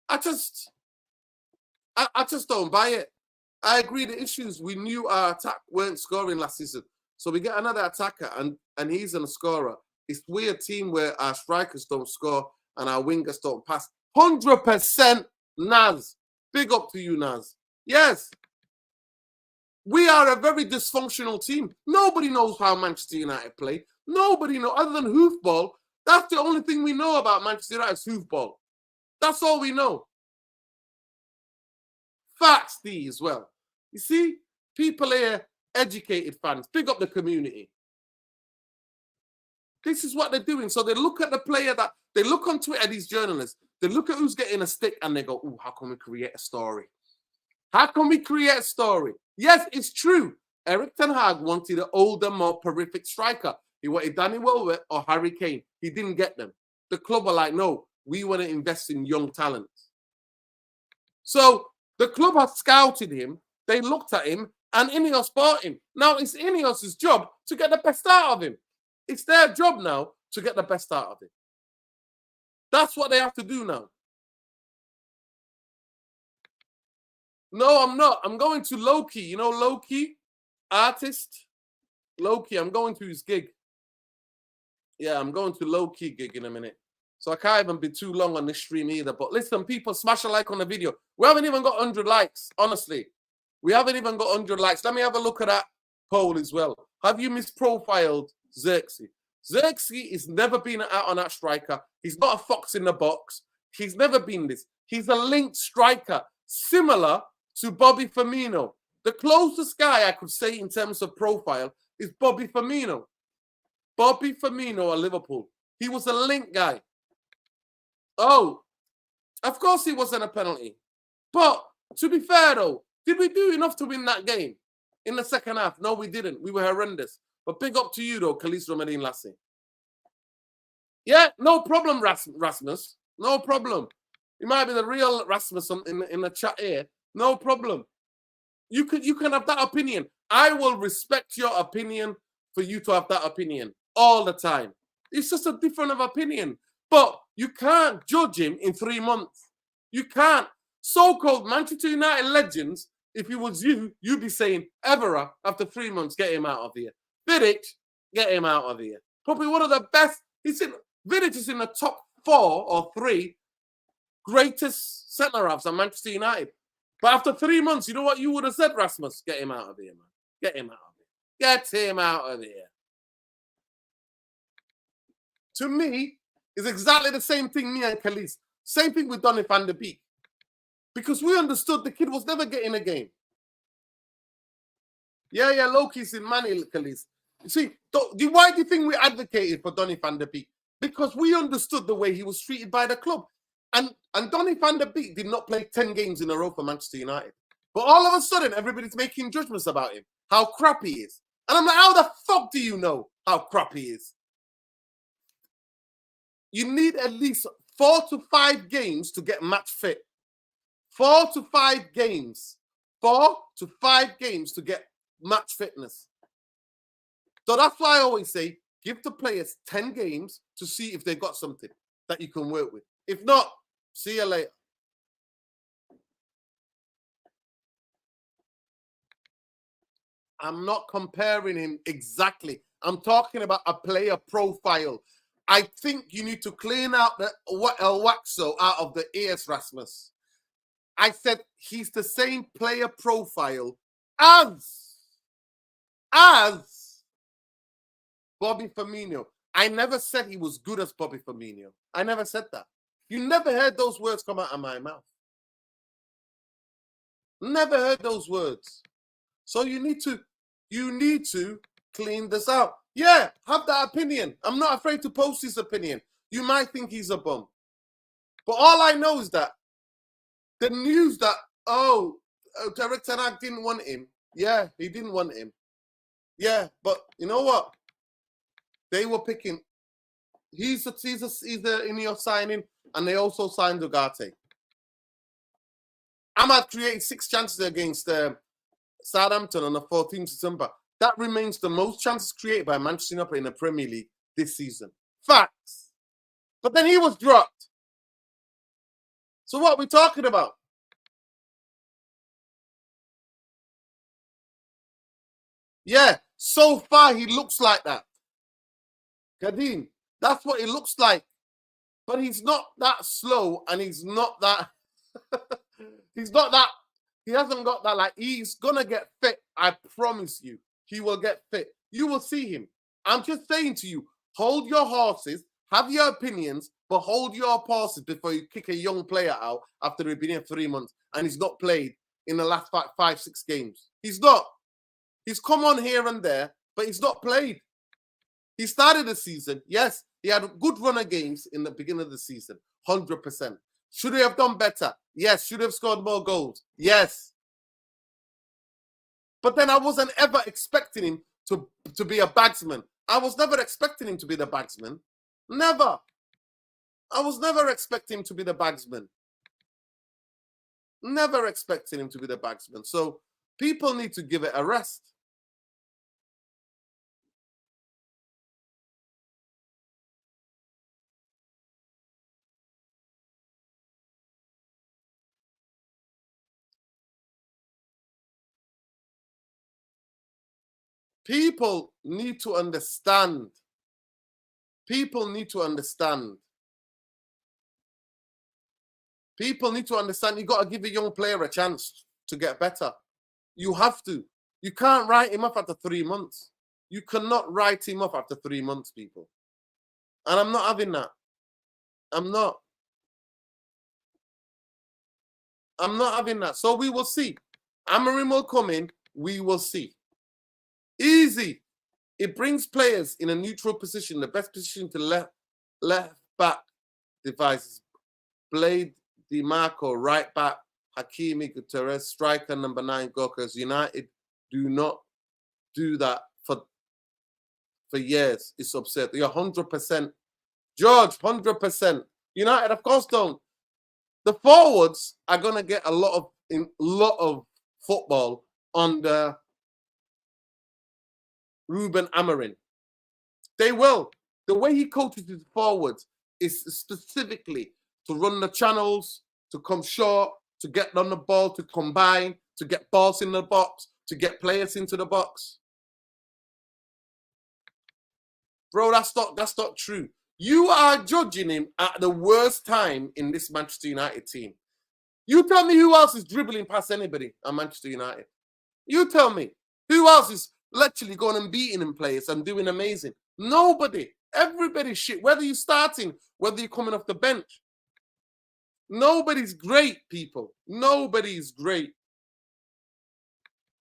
I just don't buy it. I agree the issues. We knew our attack weren't scoring last season. So we get another attacker and he's a scorer. It's we're a team where our strikers don't score and our wingers don't pass. 100% Naz. Big up to you, Naz. Yes. We are a very dysfunctional team. Nobody knows how Manchester United play. Nobody knows, other than hoofball. That's the only thing we know about Manchester United is hoofball. That's all we know. Facts, D, as well. You see, people here, educated fans, big up the community. This is what they're doing. So they look at the player that, they look on Twitter, these journalists, they look at who's getting a stick and they go, ooh, how can we create a story? How can we create a story? Yes, it's true. Erik ten Hag wanted an older, more prolific striker. He wanted Danny Welbeck or Harry Kane. He didn't get them. The club were like, no, we want to invest in young talents. So the club has scouted him. They looked at him and INEOS bought him. Now it's INEOS' job to get the best out of him. It's their job now to get the best out of him. That's what they have to do now. No, I'm not. I'm going to Loki. You know Loki? Artist? Loki. I'm going to his gig. Yeah, I'm going to Loki gig in a minute. So I can't even be too long on this stream either. But listen, people, smash a like on the video. We haven't even got 100 likes, honestly. We haven't even got 100 likes. Let me have a look at that poll as well. Have you misprofiled Zirkzee? Zirkzee has never been out on that striker. He's not a fox in the box. He's never been this. He's a linked striker, similar to Bobby Firmino. The closest guy I could say in terms of profile is Bobby Firmino. Bobby Firmino at Liverpool. He was a link guy. Oh, of course he wasn't a penalty. But to be fair though, did we do enough to win that game in the second half? No, we didn't. We were horrendous. But big up to you though, Khalees Romadin Lassie. Yeah, no problem, Rasmus. No problem. You might be the real Rasmus in the chat here. No problem. You can have that opinion. I will respect your opinion for you to have that opinion all the time. It's just a different of opinion. But you can't judge him in 3 months. You can't. So-called Manchester United legends, if it was you, you'd be saying, Evra, after 3 months, get him out of here. Vidic, get him out of here. Probably one of the best. Vidic is in the top 4 or 3 greatest centre-halves at Manchester United. But after 3 months, you know what you would have said, Rasmus? Get him out of here, man. Get him out of here. Get him out of here. To me, it's exactly the same thing, me and Khalees. Same thing with Donny van der Beek. Because we understood the kid was never getting a game. Yeah, Loki's in money, Khalees. You see, why do you think we advocated for Donny van der Beek? Because we understood the way he was treated by the club. And Donny van der Beek did not play 10 games in a row for Manchester United. But all of a sudden, everybody's making judgments about him, how crap he is. And I'm like, how the fuck do you know how crap he is? You need at least 4 to 5 games to get match fit. 4 to 5 games. 4 to 5 games to get match fitness. So that's why I always say, give the players 10 games to see if they've got something that you can work with. If not, see you later. I'm not comparing him exactly. I'm talking about a player profile. I think you need to clean out the El Waxo out of the ears, Rasmus. I said he's the same player profile as Bobby Firmino. I never said he was good as Bobby Firmino. I never said that. You never heard those words come out of my mouth. Never heard those words. So you need to clean this out. Yeah, have that opinion. I'm not afraid to post his opinion. You might think he's a bum. But all I know is that the news that, Erik ten Hag didn't want him. Yeah, he didn't want him. Yeah, but you know what? They were picking. He's a INEOS signing. and they also signed Ugarte. Ahmad created 6 chances against Southampton on the 14th December. That remains the most chances created by Manchester United in the Premier League this season. Facts. But then he was dropped. So what are we talking about? Yeah, so far he looks like that. Kadeem, that's what it looks like. But he's not that slow, and he's not that... he's not that... He hasn't got that, like, he's going to get fit. I promise you. He will get fit. You will see him. I'm just saying to you, hold your horses, have your opinions, but hold your horses before you kick a young player out after he's been here 3 months and he's not played in the last 5-6 games. He's not. He's come on here and there, but he's not played. He started the season. Yes, he had a good run of games in the beginning of the season. 100%. Should he have done better? Yes. Should he have scored more goals? Yes. But then I wasn't ever expecting him to be a bagsman. I was never expecting him to be the bagsman. Never. I was never expecting him to be the bagsman. Never expecting him to be the bagsman. So people need to give it a rest. People need to understand. People need to understand. People need to understand. You got to give a young player a chance to get better. You have to. You can't write him off after 3 months. You cannot write him off after 3 months, people. And I'm not having that. I'm not. I'm not having that. So we will see. Amorim will come in. We will see. Easy. It brings players in a neutral position, the best position to left back devices. Blade, DiMarco, right back, Hakimi, Guterres, striker number 9, Gorkas. United do not do that for years. It's absurd. You're 100%. George, 100%. United, of course, don't. The forwards are going to get a lot of football under Ruben Amorim. They will. The way he coaches his forwards is specifically to run the channels, to come short, to get on the ball, to combine, to get balls in the box, to get players into the box. Bro, that's not true. You are judging him at the worst time in this Manchester United team. You tell me who else is dribbling past anybody at Manchester United. You tell me. Who else is literally going and beating him players and doing amazing? Nobody. Everybody's shit. Whether you're starting, whether you're coming off the bench. Nobody's great, people. Nobody's great.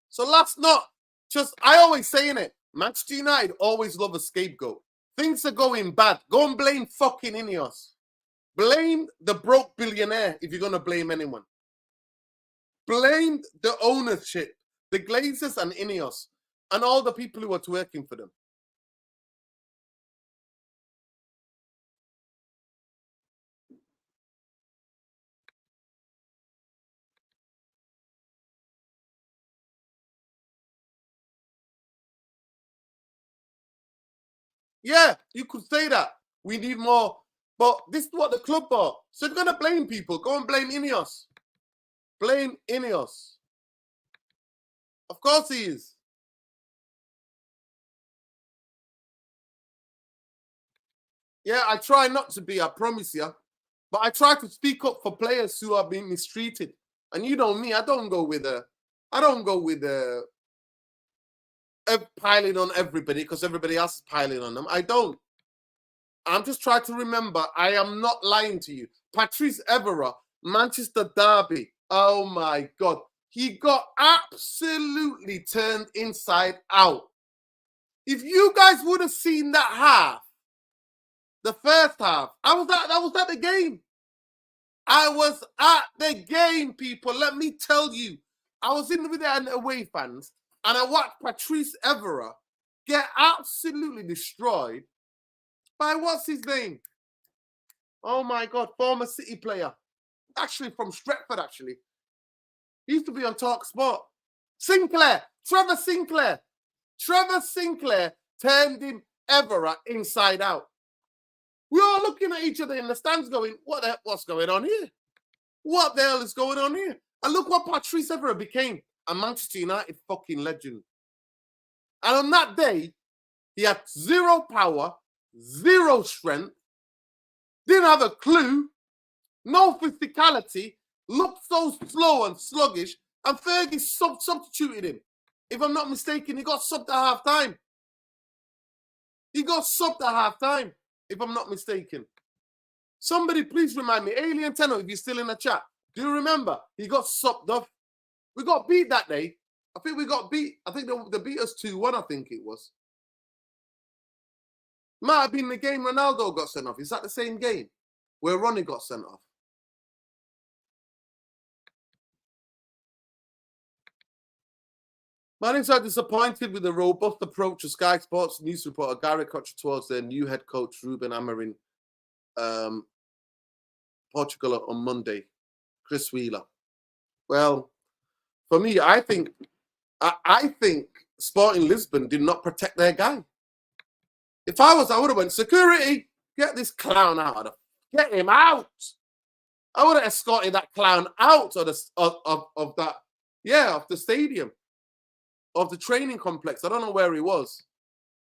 So let's not just... I always say in it, Manchester United always love a scapegoat. Things are going bad. Go and blame fucking INEOS. Blame the broke billionaire if you're going to blame anyone. Blame the ownership, the Glazers and INEOS, and all the people who are working for them. Yeah, you could say that. We need more. But this is what the club bought. So if you're going to blame people, go and blame INEOS. Blame INEOS. Of course he is. Yeah, I try not to be, I promise you. But I try to speak up for players who are being mistreated. And you know me, I don't go with piling on everybody because everybody else is piling on them. I don't. I'm just trying to remember, I am not lying to you. Patrice Evra, Manchester Derby. Oh my God. He got absolutely turned inside out. If you guys would have seen that half, the first half, I was at the game. I was at the game, people. Let me tell you. I was in with the away fans, and I watched Patrice Evra get absolutely destroyed by what's his name? Oh my God, former City player. Actually from Stretford, actually. He used to be on Talk Sport. Sinclair, Trevor Sinclair. Trevor Sinclair turned him Evra inside out. We're all looking at each other in the stands going, what's going on here? What the hell is going on here? And look what Patrice Evra became, a Manchester United fucking legend. And on that day, he had 0 power, 0 strength, didn't have a clue, no physicality, looked so slow and sluggish, and Fergie substituted him. If I'm not mistaken, he got subbed at half-time. He got subbed at half-time, if I'm not mistaken. Somebody please remind me, Alien Tenor, if you're still in the chat, do you remember? He got subbed off. We got beat that day. I think we got beat. I think they beat us 2-1, I think it was. Might have been the game Ronaldo got sent off. Is that the same game where Ronnie got sent off? Man is so disappointed with the robust approach of Sky Sports news reporter Gary Koch towards their new head coach Ruben Amorim, Portugal on Monday. Chris Wheeler. Well, for me, I think Sporting Lisbon did not protect their guy. If I was, I would have went, security, get this clown out. Get him out. I would have escorted that clown out of the stadium, of the training complex. I don't know where he was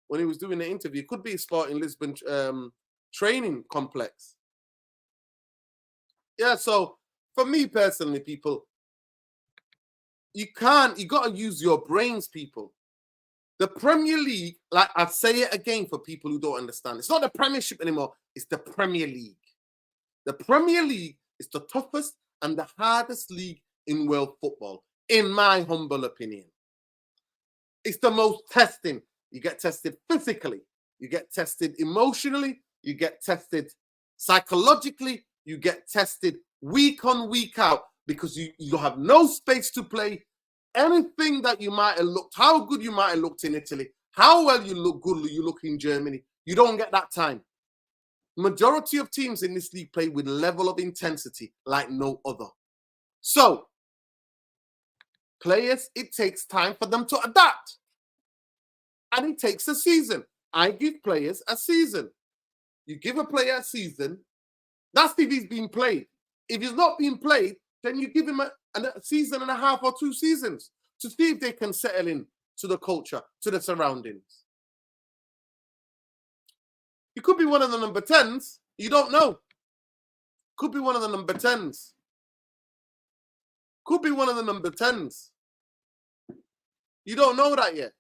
when he was doing the interview. It could be Sporting Lisbon training complex. Yeah, so for me personally, people, you got to use your brains, people. The Premier League, like I'd say it again for people who don't understand, it's not the Premiership anymore, it's the Premier League. The Premier League is the toughest and the hardest league in world football, in my humble opinion. It's the most testing. You get tested physically, you get tested emotionally, you get tested psychologically, you get tested week on, week out, because you have no space to play. Anything that you might have looked, how good you might have looked in Italy, how well you look in Germany, you don't get that time. Majority of teams in this league play with a level of intensity like no other. So, players, it takes time for them to adapt. And it takes a season. I give players a season. You give a player a season, that's if he's being played. If he's not being played, then you give him a season and a half or 2 seasons to see if they can settle in to the culture, to the surroundings. He could be one of the number 10s. You don't know. Could be one of the number 10s. Could be one of the number 10s. You don't know that yet.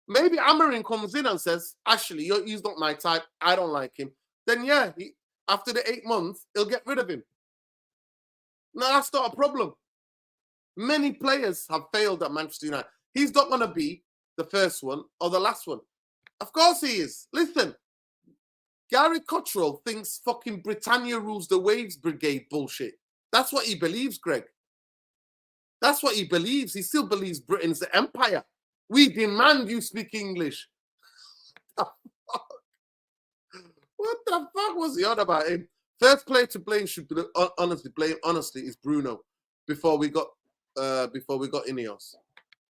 Maybe Amorim comes in and says, actually, he's not my type. I don't like him. Then, yeah, after the 8 months, he'll get rid of him. No, that's not a problem. Many players have failed at Manchester United. He's not going to be the first one or the last one. Of course he is. Listen, Gary Cottrell thinks fucking Britannia rules the waves brigade bullshit. That's what he believes, Greg. That's what he believes. He still believes Britain's the empire. We demand you speak English. What the fuck was he on about him? First player to blame should be honestly is Bruno before we got INEOS.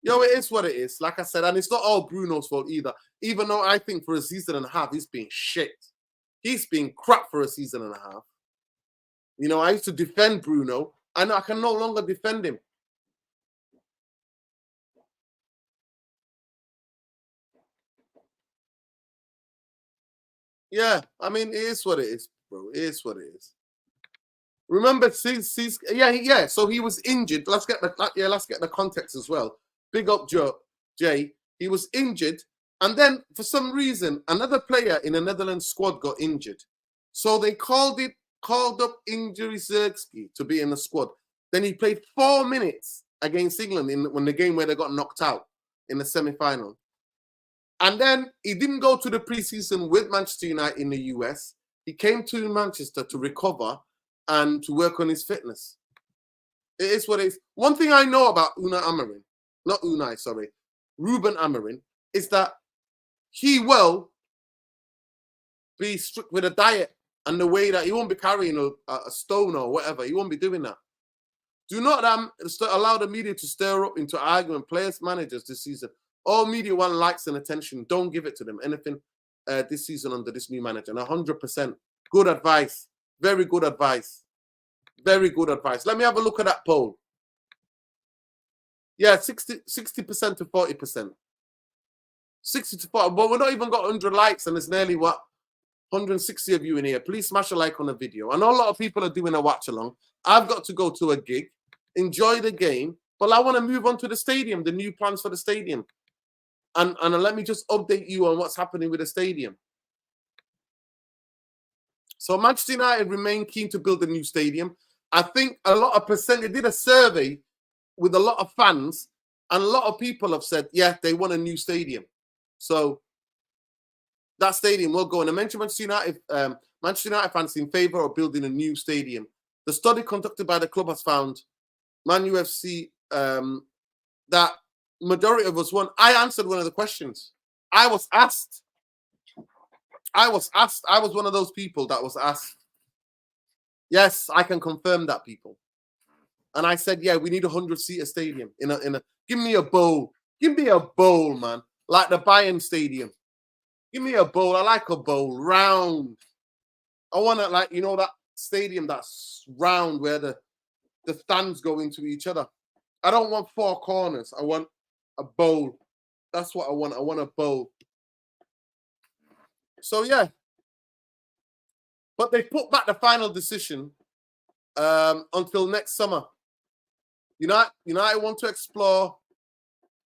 Yo, it is what it is. Like I said, and it's not all Bruno's fault either. Even though I think for a season and a half he's been shit. He's been crap for a season and a half. You know, I used to defend Bruno, and I can no longer defend him. Yeah, I mean, it is what it is, bro. It is what it is. Remember, yeah. So he was injured. Let's get the context as well. Big up, Jay. He was injured, and then for some reason, another player in the Netherlands squad got injured. So they called up injury Zirkzee to be in the squad. Then he played 4 minutes against England in the game where they got knocked out in the semi-final. And then he didn't go to the preseason with Manchester United in the US. He came to Manchester to recover and to work on his fitness. It is what it is. One thing I know about Ruben Amorim, is that he will be strict with a diet and the way that he won't be carrying a stone or whatever. He won't be doing that. Do not allow the media to stir up into argument players, managers this season. All media want likes and attention. Don't give it to them. Anything this season under this new manager. And 100% good advice. Very good advice. Very good advice. Let me have a look at that poll. Yeah, 60% to 40%. 60 to 40. But we're not even got 100 likes and there's nearly, what, 160 of you in here. Please smash a like on the video. I know a lot of people are doing a watch along. I've got to go to a gig, enjoy the game, but I want to move on to the stadium, the new plans for the stadium. And let me just update you on what's happening with the stadium. So Manchester United remain keen to build a new stadium. I think a lot of they did a survey with a lot of fans, and a lot of people have said, yeah, they want a new stadium. So that stadium will go. And I mentioned Manchester United fans in favour of building a new stadium. The study conducted by the club has found Man UFC that majority of us want. I answered one of the questions. I was asked. I was one of those people that was asked. Yes, I can confirm that, people. And I said, yeah, we need a 100-seater stadium. Give me a bowl. Give me a bowl, man. Like the Bayern Stadium. Give me a bowl. I like a bowl. Round. I want to, like, you know, that stadium that's round where the stands go into each other. I don't want four corners. I want a bowl. That's what I want. I want a bowl. So, yeah. But they put back the final decision until next summer. United want to explore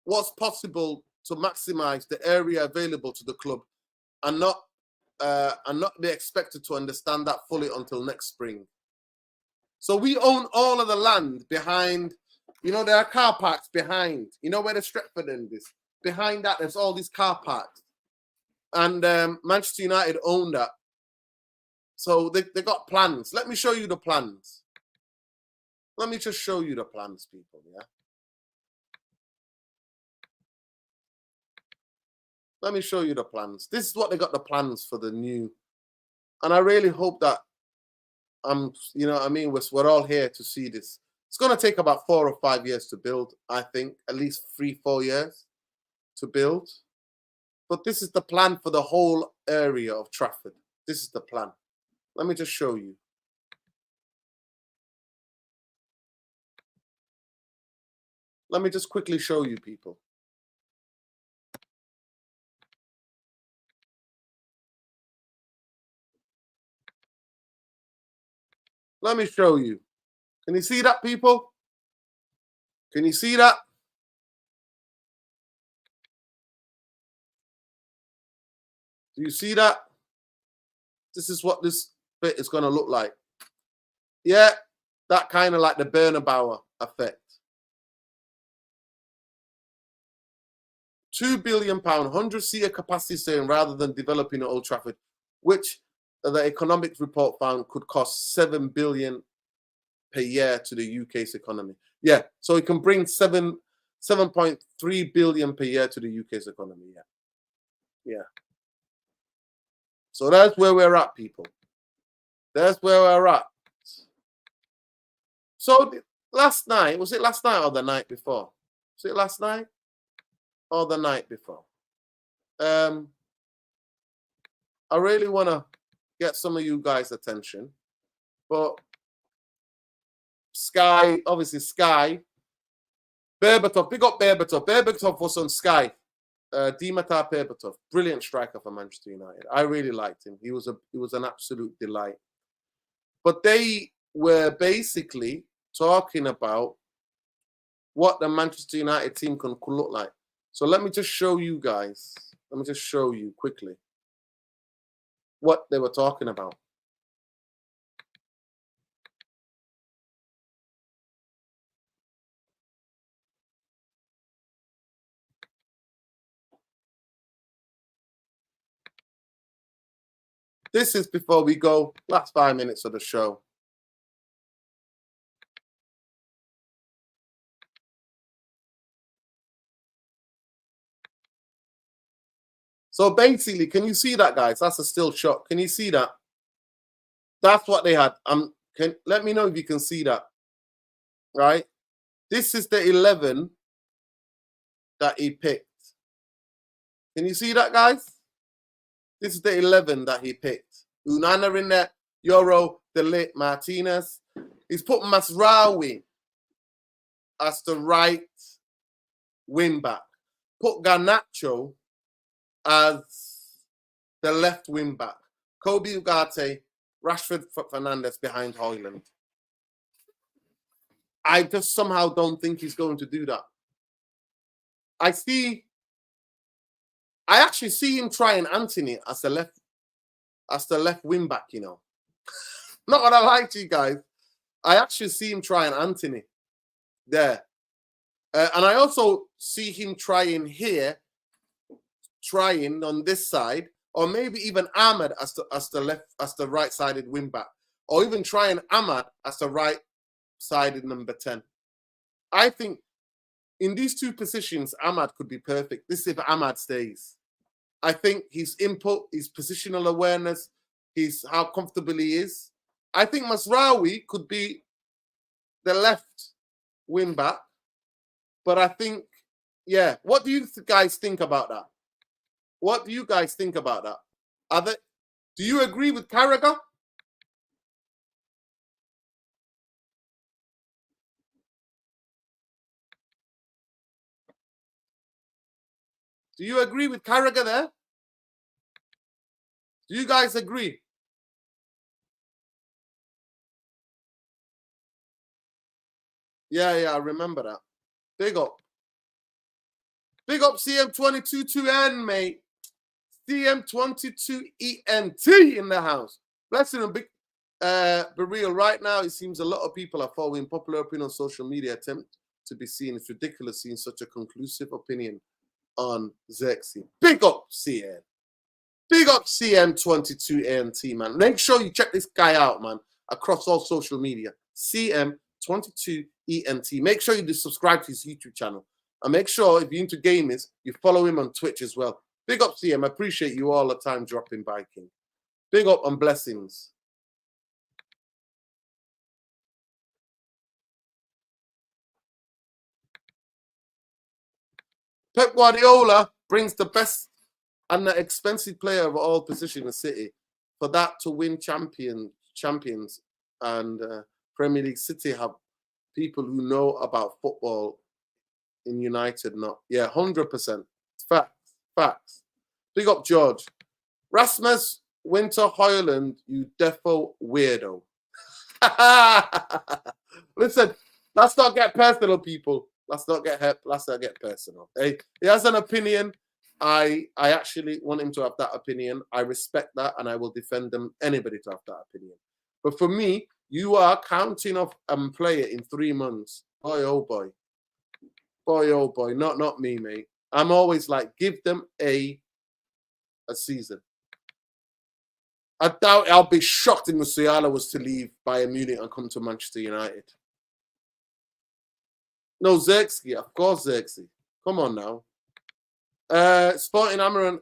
what's possible to maximize the area available to the club and not be expected to understand that fully until next spring. So we own all of the land behind, you know, there are car parks behind, you know where the Stretford end is? Behind that, there's all these car parks. And Manchester United own that. So they got plans. Let me show you the plans. Let me just show you the plans, people, yeah? Let me show you the plans. This is what they got the plans for the new. And I really hope that, you know what I mean, we're all here to see this. It's going to take about 4 or 5 years to build, I think. At least 3-4 years to build. But this is the plan for the whole area of Trafford. This is the plan. Let me just show you. Let me just quickly show you, people. Let me show you. Can you see that, people? Can you see that? Do you see that? This is what this bit is going to look like. Yeah, that kind of like the Bernabeu effect. £2 billion, 100-seater capacity stadium rather than developing at Old Trafford, which the economic report found could cost £7 billion per year to the UK's economy. Yeah, so it can bring 7.3 billion per year to the UK's economy. Yeah, yeah. So that's where we're at, people. That's where we're at. So last night, was it last night or the night before? Was it last night or the night before? I really want to get some of you guys' attention, but Sky, obviously Sky, Berbatov, big up Berbatov. Berbatov was on Sky. Dimitar Berbatov, brilliant striker for Manchester United. I really liked him. He was an absolute delight. But they were basically talking about what the Manchester United team could look like. So let me just show you guys. Let me just show you quickly what they were talking about. This is before we go. Last 5 minutes of the show. So basically, can you see that, guys? That's a still shot. Can you see that? That's what they had. Let me know if you can see that. Right? This is the 11 that he picked. Can you see that, guys? This is the 11 that he picked. Unana in there, Euro, Delit, Martinez. He's put Masraoui as the right wing back. Put Garnacho as the left wing back. Kobe Ugarte, Rashford Fernandez behind Højlund. I just somehow don't think he's going to do that. I actually see him trying Anthony as the left wing back, you know. Not what I like to you guys. I actually see him trying Anthony there. And I also see him trying here, trying on this side, or maybe even Ahmed as the right-sided wing back, or even trying Ahmad as the right-sided number 10. I think in these two positions, Ahmad could be perfect. This is if Ahmad stays. I think his input, his positional awareness, how comfortable he is. I think Masraoui could be the left wing back. But I think, yeah, what do you guys think about that? What do you guys think about that? Do you agree with Carragher? Do you agree with Carragher there? Do you guys agree? Yeah, I remember that. Big up. Big up CM22-2N, mate. CM22ENT in the house. Blessing and big. But real, right now, it seems a lot of people are following popular opinion on social media attempt to be seen. It's ridiculous seeing such a conclusive opinion on Zirkzee. Big up CM. Big up CM22ENT, man. Make sure you check this guy out, man, across all social media. CM22ENT. Make sure you subscribe to his YouTube channel. And make sure, if you're into gamers, you follow him on Twitch as well. Big up CM. I appreciate you all the time dropping by, King. Big up and blessings. Pep Guardiola brings the best and the expensive player of all positions in the city. For that to win champions and Premier League, City have people who know about football in United. Not, yeah, 100%. Facts. Big up George. Rasmus Winter Højlund, you defo weirdo. Listen, let's not get personal, people. Let's not get personal. Hey, he has an opinion. I actually want him to have that opinion. I respect that, and I will defend anybody to have that opinion. But for me, you are counting off a player in 3 months. Boy, oh boy. Boy, oh boy. Not me, mate. I'm always like, give them a season. I doubt I'll be shocked if Musiala was to leave Bayern Munich and come to Manchester United. No, Zirkzee. Of course, Zirkzee. Come on now. Sporting Amorim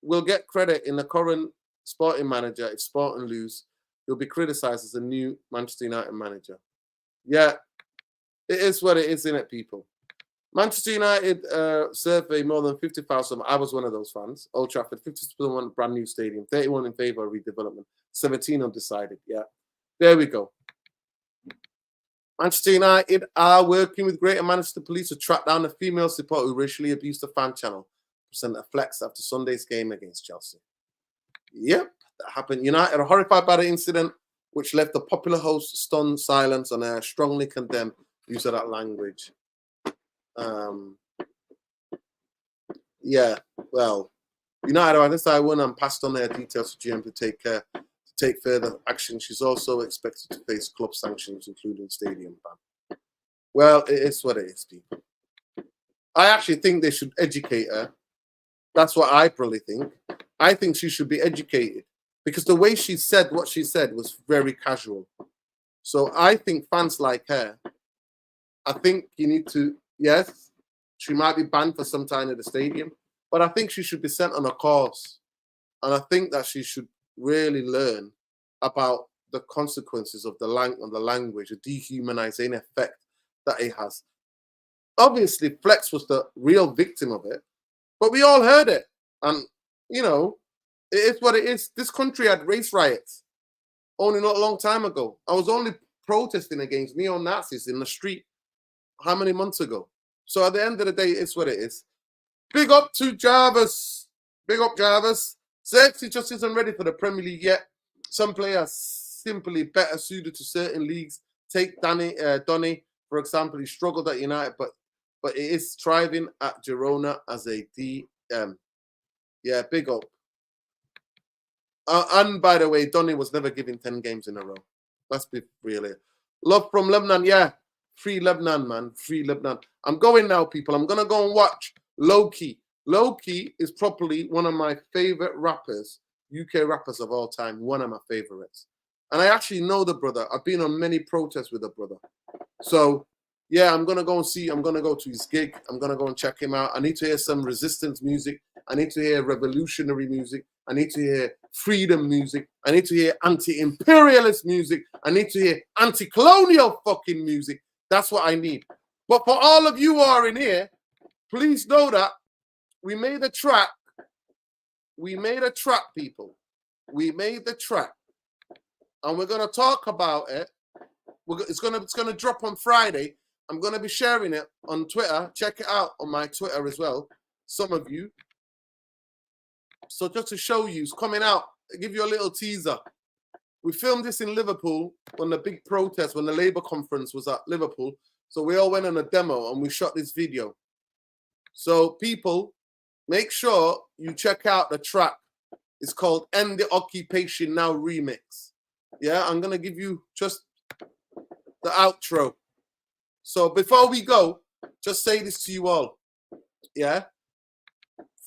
will get credit in the current Sporting manager. If Sporting lose, he'll be criticised as a new Manchester United manager. Yeah, it is what it is, isn't it, people? Manchester United survey more than 50,000. I was one of those fans. Old Trafford, 50% want brand new stadium, 31 in favour of redevelopment, 17 undecided. Yeah, there we go. Manchester United are working with Greater Manchester Police to track down a female supporter who racially abused the fan channel. Sent a flex after Sunday's game against Chelsea. Yep, that happened. United are horrified by the incident, which left the popular host stunned silence and strongly condemned use of that language. Yeah, well, United are this I won and passed on their details to GM to take further action. She's also expected to face club sanctions, including stadium ban. Well, it is what it is, people. I actually think they should educate her. That's what I probably think. I think she should be educated because the way she said what she said was very casual. So I think fans like her, I think you need to, yes, she might be banned for some time at the stadium, but I think she should be sent on a course. And I think that she should really learn about the consequences of the language, the dehumanizing effect that it has. Obviously, Flex was the real victim of it, but we all heard it. And, you know, it is what it is. This country had race riots only not a long time ago. I was only protesting against neo-Nazis in the street how many months ago? So at the end of the day, it's what it is. Big up to Jarvis. Big up, Jarvis. Zirkzee just isn't ready for the Premier League yet. Some players simply better suited to certain leagues. Take Donny, for example. He struggled at United, but it is thriving at Girona as a DM. Yeah, big up. And by the way, Donny was never given 10 games in a row. Let's be real here. Love from Lebanon. Yeah, free Lebanon, man. Free Lebanon. I'm going now, people. I'm going to go and watch Low-Key. Low-Key is probably one of my favorite rappers, UK rappers of all time. One of my favorites. And I actually know the brother. I've been on many protests with the brother. So, yeah, I'm going to go and see. I'm going to go to his gig. I'm going to go and check him out. I need to hear some resistance music. I need to hear revolutionary music. I need to hear freedom music. I need to hear anti-imperialist music. I need to hear anti-colonial fucking music. That's what I need. But for all of you who are in here, please know that we made a track. We made a track, people. We made the track. And we're going to talk about it. It's going to drop on Friday. I'm going to be sharing it on Twitter. Check it out on my Twitter as well. Some of you. So just to show you, it's coming out. I'll give you a little teaser. We filmed this in Liverpool when the big protest, when the Labour conference was at Liverpool. So we all went on a demo and we shot this video. So people, make sure you check out the track. It's called End the Occupation Now Remix. Yeah, I'm going to give you just the outro. So before we go, just say this to you all. Yeah?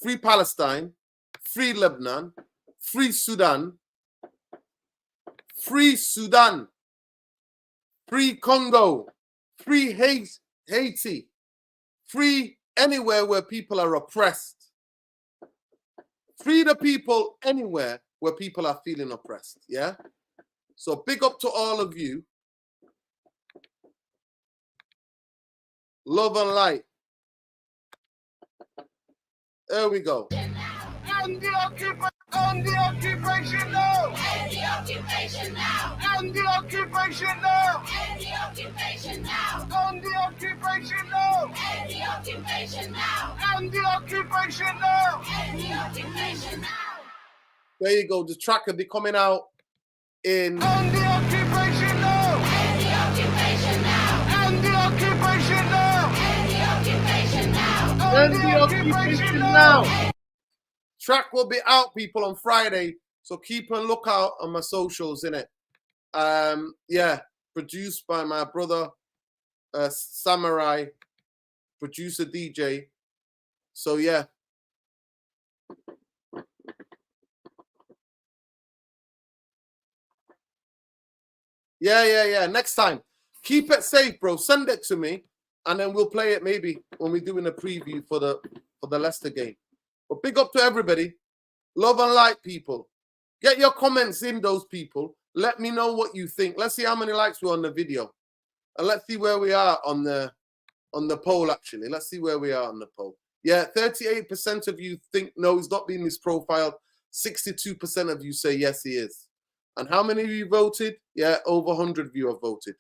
Free Palestine. Free Lebanon, free Sudan, free Sudan, free Congo, free Haiti, free anywhere where people are oppressed. Free the people anywhere where people are feeling oppressed, yeah? So big up to all of you. Love and light. There we go. End the occupation now! End the occupation now! End the occupation now! End the occupation now! End the occupation now! End the occupation now! End the occupation now! End the occupation now! There you go. The track will be coming out in... End the occupation now! End the occupation now! End the occupation now! End the occupation now! End the occupation now! Track will be out, people, on Friday. So keep a lookout on my socials, innit? Yeah, produced by my brother, Samurai, producer DJ. So, yeah. Yeah. Next time. Keep it safe, bro. Send it to me. And then we'll play it maybe when we're doing a preview for the Leicester game. But big up to everybody. Love and light, people. Get your comments in, those people. Let me know what you think. Let's see how many likes we're on the video. And let's see where we are on the poll, actually. Let's see where we are on the poll. Yeah, 38% of you think, no, he's not being misprofiled. 62% of you say, yes, he is. And how many of you voted? Yeah, over 100 of you have voted.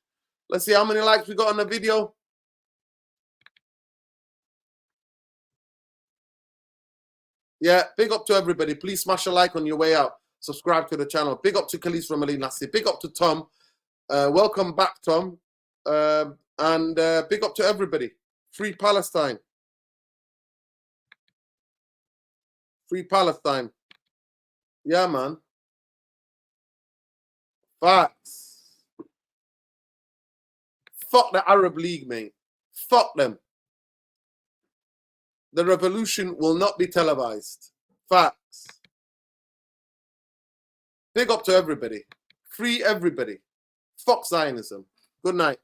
Let's see how many likes we got on the video. Yeah, big up to everybody. Please smash a like on your way out. Subscribe to the channel. Big up to Khalis from Ali Nassi. Big up to Tom. Welcome back, Tom. And big up to everybody. Free Palestine. Free Palestine. Yeah, man. Facts. Fuck the Arab League, mate. Fuck them. The revolution will not be televised. Facts. Big up to everybody. Free everybody. Fuck Zionism. Good night.